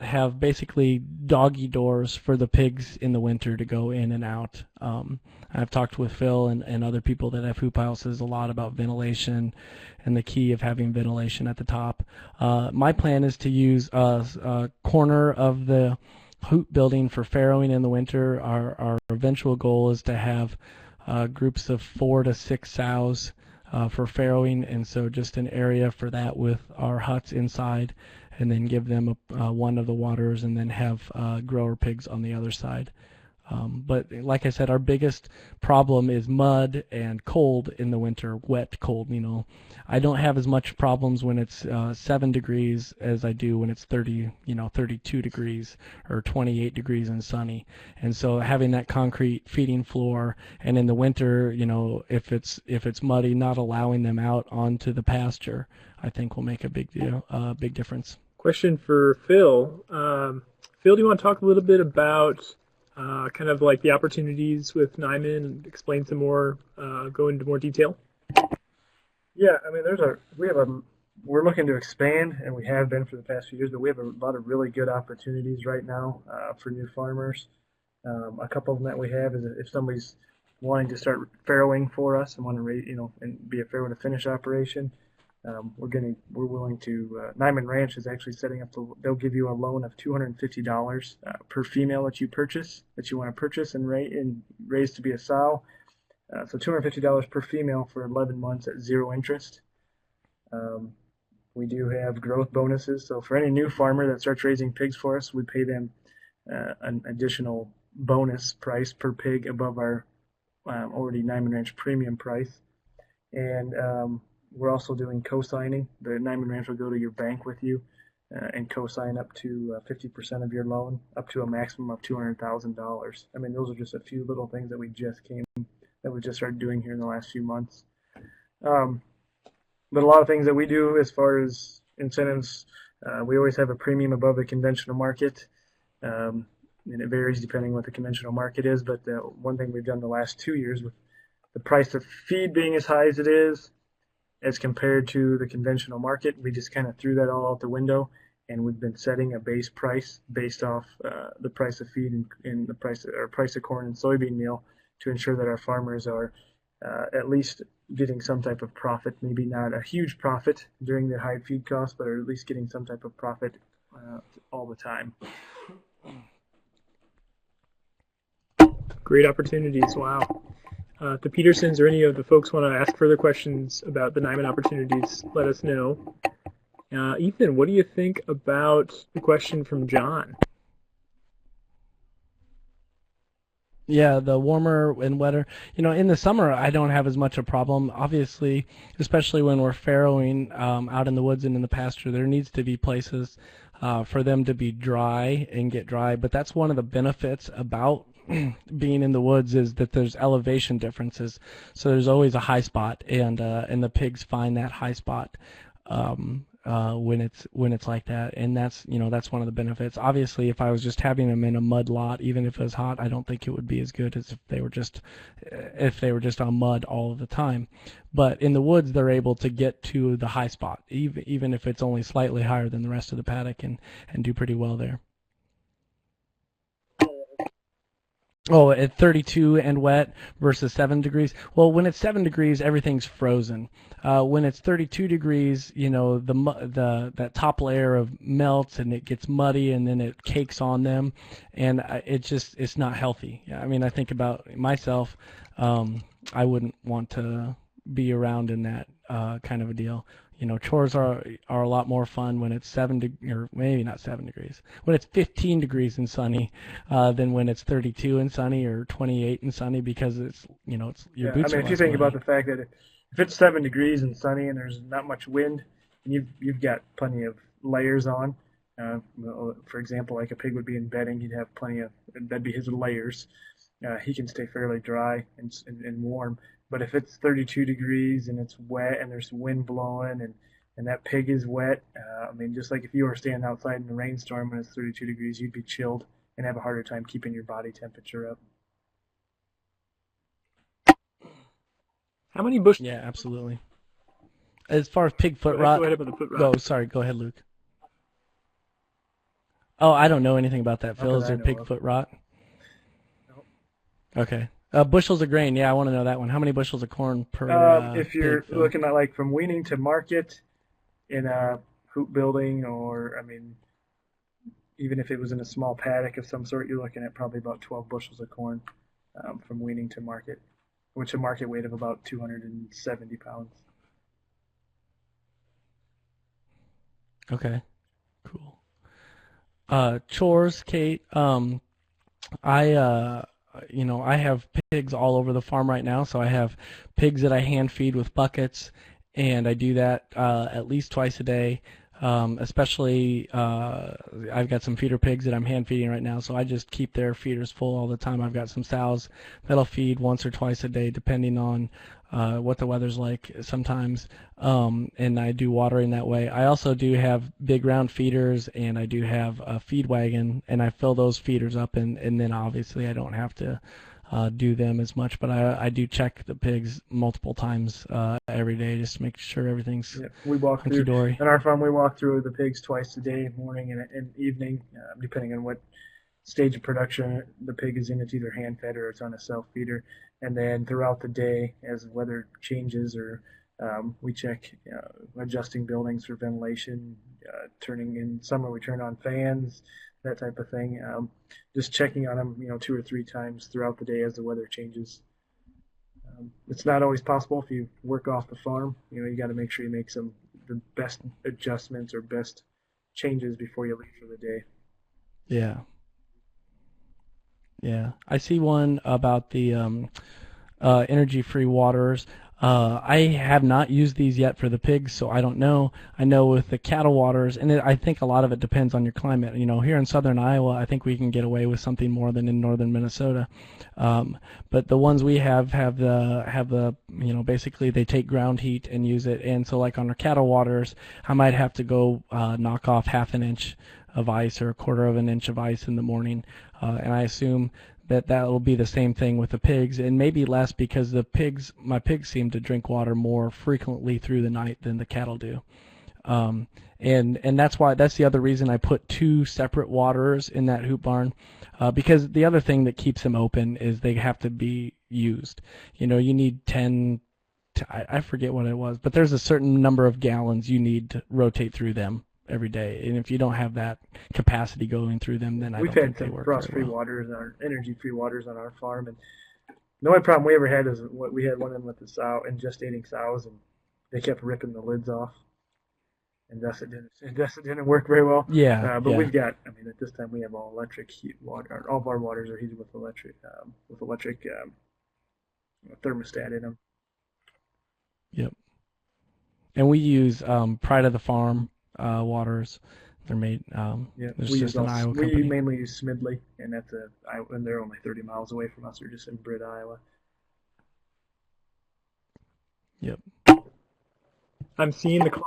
have basically doggy doors for the pigs in the winter to go in and out. I've talked with Phil and other people that have hoop houses a lot about ventilation and the key of having ventilation at the top. My plan is to use a corner of the hoop building for farrowing in the winter. Our eventual goal is to have groups of 4 to 6 sows for farrowing, and so just an area for that with our huts inside, and then give them one of the waters, and then have grower pigs on the other side. But like I said, our biggest problem is mud and cold in the winter, wet, cold. I don't have as much problems when it's 7 degrees as I do when it's 32 degrees or 28 degrees and sunny. And so having that concrete feeding floor, and in the winter, if it's muddy, not allowing them out onto the pasture, I think will make a big difference. Question for Phil. Phil, do you want to talk a little bit about kind of like the opportunities with Niman, and explain some more, go into more detail? Yeah, I mean, we're looking to expand, and we have been for the past few years, but we have a lot of really good opportunities right now for new farmers. A couple of them that we have is if somebody's wanting to start farrowing for us and want to and be a farrow to finish operation, we're willing to. Niman Ranch is actually setting up. They'll give you a loan of $250 per female that you want to purchase and raise to be a sow. So $250 per female for 11 months at 0 interest. We do have growth bonuses. So for any new farmer that starts raising pigs for us, we pay them an additional bonus price per pig above our already Niman Ranch premium price. And we're also doing co-signing. The Niman Ranch will go to your bank with you and co-sign up to 50% of your loan, up to a maximum of $200,000. I mean, those are just a few little things that we just started doing here in the last few months. But a lot of things that we do as far as incentives, we always have a premium above the conventional market. and it varies depending what the conventional market is. But one thing we've done the last 2 years with the price of feed being as high as it is, as compared to the conventional market, we just kind of threw that all out the window, and we've been setting a base price based off the price of feed and the price of corn and soybean meal to ensure that our farmers are at least getting some type of profit, maybe not a huge profit during the high feed costs, but are at least getting some type of profit all the time. Great opportunities. Wow. If the Petersons or any of the folks want to ask further questions about the Niman opportunities, let us know. Ethan, what do you think about the question from John? Yeah, the warmer and wetter. In the summer, I don't have as much a problem. Obviously, especially when we're farrowing out in the woods and in the pasture, there needs to be places for them to be dry and get dry. But that's one of the benefits about being in the woods is that there's elevation differences. So there's always a high spot, and the pigs find that high spot when it's like that, and that's one of the benefits. Obviously, if I was just having them in a mud lot, even if it was hot, I don't think it would be as good as if they were just on mud all of the time. But in the woods, they're able to get to the high spot, even if it's only slightly higher than the rest of the paddock, and do pretty well there. Oh, at 32 and wet versus 7 degrees. Well, when it's 7 degrees, everything's frozen. When it's 32 degrees, that top layer of melts and it gets muddy and then it cakes on them, and it's not healthy. I mean, I think about myself. I wouldn't want to be around in that kind of a deal. Chores are a lot more fun when it's or maybe not 7 degrees, when it's 15 degrees and sunny, than when it's 32 and sunny or 28 and sunny, because it's your boots. I mean, if you think about the fact that if it's 7 degrees and sunny and there's not much wind, and you've got plenty of layers on. For example, like a pig would be in bedding, he'd have that'd be his layers. He can stay fairly dry and warm. But if it's 32 degrees and it's wet and there's wind blowing and that pig is wet, I mean, just like if you were standing outside in a rainstorm and it's 32 degrees, you'd be chilled and have a harder time keeping your body temperature up. How many bushels? Yeah, absolutely. As far as pig foot rot. Go ahead about the foot rot. Oh, sorry. Go ahead, Luke. Oh, I don't know anything about that, Phil. Is there pig foot rot? No. Okay. Bushels of grain. Yeah, I want to know that one. How many bushels of corn per if you're pig, looking at like from weaning to market in a hoop building, or, I mean, even if it was in a small paddock of some sort, you're looking at probably about 12 bushels of corn from weaning to market, which a market weight of about 270 pounds. Okay, cool. Chores, Kate. I have pigs all over the farm right now, so I have pigs that I hand feed with buckets, and I do that at least twice a day. Especially, I've got some feeder pigs that I'm hand feeding right now, so I just keep their feeders full all the time. I've got some sows that'll feed once or twice a day, depending on what the weather's like sometimes, and I do watering that way. I also do have big round feeders, and I do have a feed wagon, and I fill those feeders up, and then obviously I don't have to do them as much, but I do check the pigs multiple times every day just to make sure everything's hunky-dory. On our farm, we walk through the pigs twice a day, morning and evening, depending on what stage of production the pig is in. It's either hand-fed or it's on a self-feeder. And then throughout the day, as weather changes, or we check adjusting buildings for ventilation, turning in summer, we turn on fans, that type of thing. Just checking on them, 2 or 3 times throughout the day as the weather changes. It's not always possible if you work off the farm. You got to make sure you make the best adjustments or best changes before you leave for the day. Yeah. Yeah. I see one about the energy-free waters. I have not used these yet for the pigs, so I don't know. I know with the cattle waters, and I think a lot of it depends on your climate. Here in southern Iowa, I think we can get away with something more than in northern Minnesota. But the ones we have the basically they take ground heat and use it. And so like on our cattle waters, I might have to go knock off half an inch of ice or a quarter of an inch of ice in the morning, and I assume that will be the same thing with the pigs, and maybe less because my pigs seem to drink water more frequently through the night than the cattle do. And that's the other reason I put 2 separate waterers in that hoop barn, because the other thing that keeps them open is they have to be used. You need 10, I forget what it was, but there's a certain number of gallons you need to rotate through them every day, and if you don't have that capacity going through them, then I don't think they work very well. We've had some frost-free waters, or energy-free waters on our farm, and the only problem we ever had is we had one of them with the sow and gestating sows, and they kept ripping the lids off, and thus it didn't work very well. Yeah. But we've got, at this time we have all electric heat water. All of our waters are heated with electric thermostat in them. Yep. And we use Pride of the Farm waters. They're made. We company. mainly use Smidley, and and they're only 30 miles away from us. They're just in Britt, Iowa. Yep. I'm seeing the clock.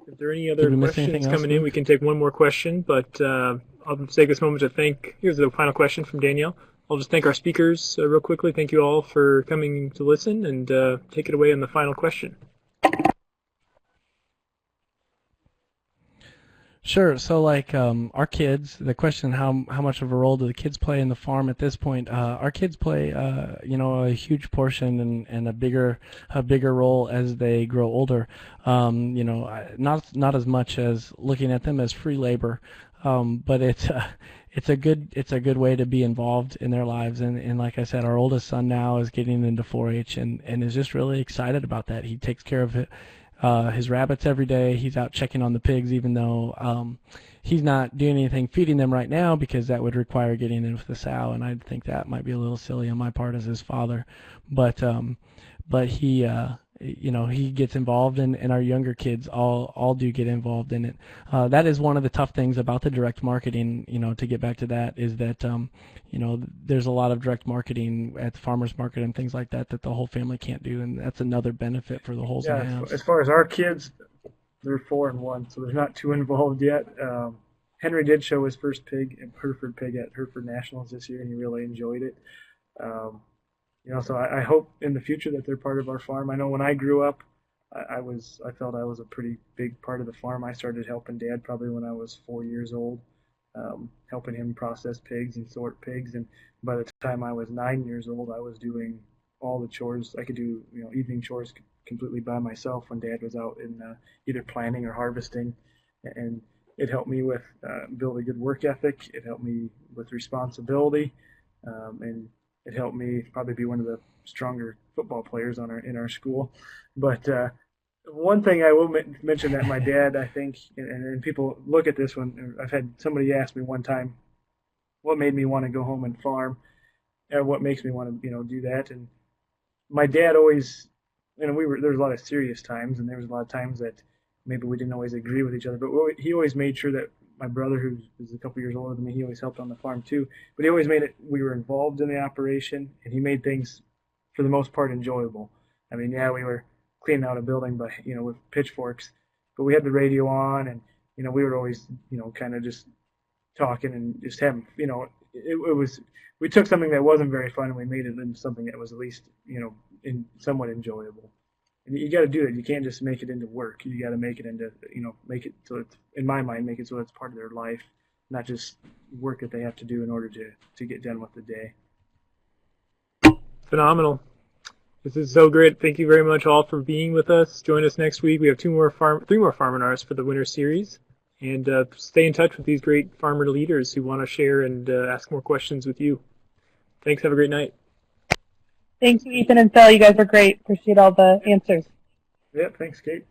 If there are any other questions coming in, we can take one more question, but I'll just take this moment to thank. Here's the final question from Danielle. I'll just thank our speakers real quickly. Thank you all for coming to listen, and take it away on the final question. Sure. So, our kids, the question, how much of a role do the kids play in the farm at this point? Our kids play, a huge portion and a bigger role as they grow older. Not as much as looking at them as free labor, but it's a good way to be involved in their lives. And like I said, our oldest son now is getting into 4-H and is just really excited about that. He takes care of his rabbits every day. He's out checking on the pigs, even though he's not doing anything feeding them right now because that would require getting in with the sow, and I think that might be a little silly on my part as his father. But he he gets involved, and our younger kids all do get involved in it. That is one of the tough things about the direct marketing, to get back to that, is that there's a lot of direct marketing at the farmers market and things like that the whole family can't do, and that's another benefit for the whole house. As far as our kids, they're 4 and 1, so they're not too involved yet. Henry did show his first Hereford pig at Hereford Nationals this year, and he really enjoyed it. So I hope in the future that they're part of our farm. I know when I grew up, I felt I was a pretty big part of the farm. I started helping Dad probably when I was 4 years old, helping him process pigs and sort pigs. And by the time I was 9 years old, I was doing all the chores. I could do evening chores completely by myself when Dad was out in either planting or harvesting, and it helped me with build a good work ethic. It helped me with responsibility, and it helped me probably be one of the stronger football players in our school. But one thing I will mention that my dad, I think, and people look at this one. I've had somebody ask me one time, what made me want to go home and farm, and what makes me want to do that. And my dad always, there was a lot of serious times, and there was a lot of times that maybe we didn't always agree with each other. But he always made sure that my brother, who was a couple years older than me, he always helped on the farm too. But he always made it, we were involved in the operation, and he made things, for the most part, enjoyable. We were cleaning out a building with pitchforks, but we had the radio on, and we were always kind of just talking and just having we took something that wasn't very fun and we made it into something that was at least somewhat enjoyable. And you got to do it. You can't just make it into work. You got to make it into, make it so it's, in my mind, make it so it's part of their life, not just work that they have to do in order to get done with the day. Phenomenal. This is so great. Thank you very much all for being with us. Join us next week. We have three more Farminars for the winter series. And stay in touch with these great farmer leaders who want to share and ask more questions with you. Thanks. Have a great night. Thank you, Ethan and Phil. You guys were great. Appreciate all the answers. Yeah, thanks, Kate.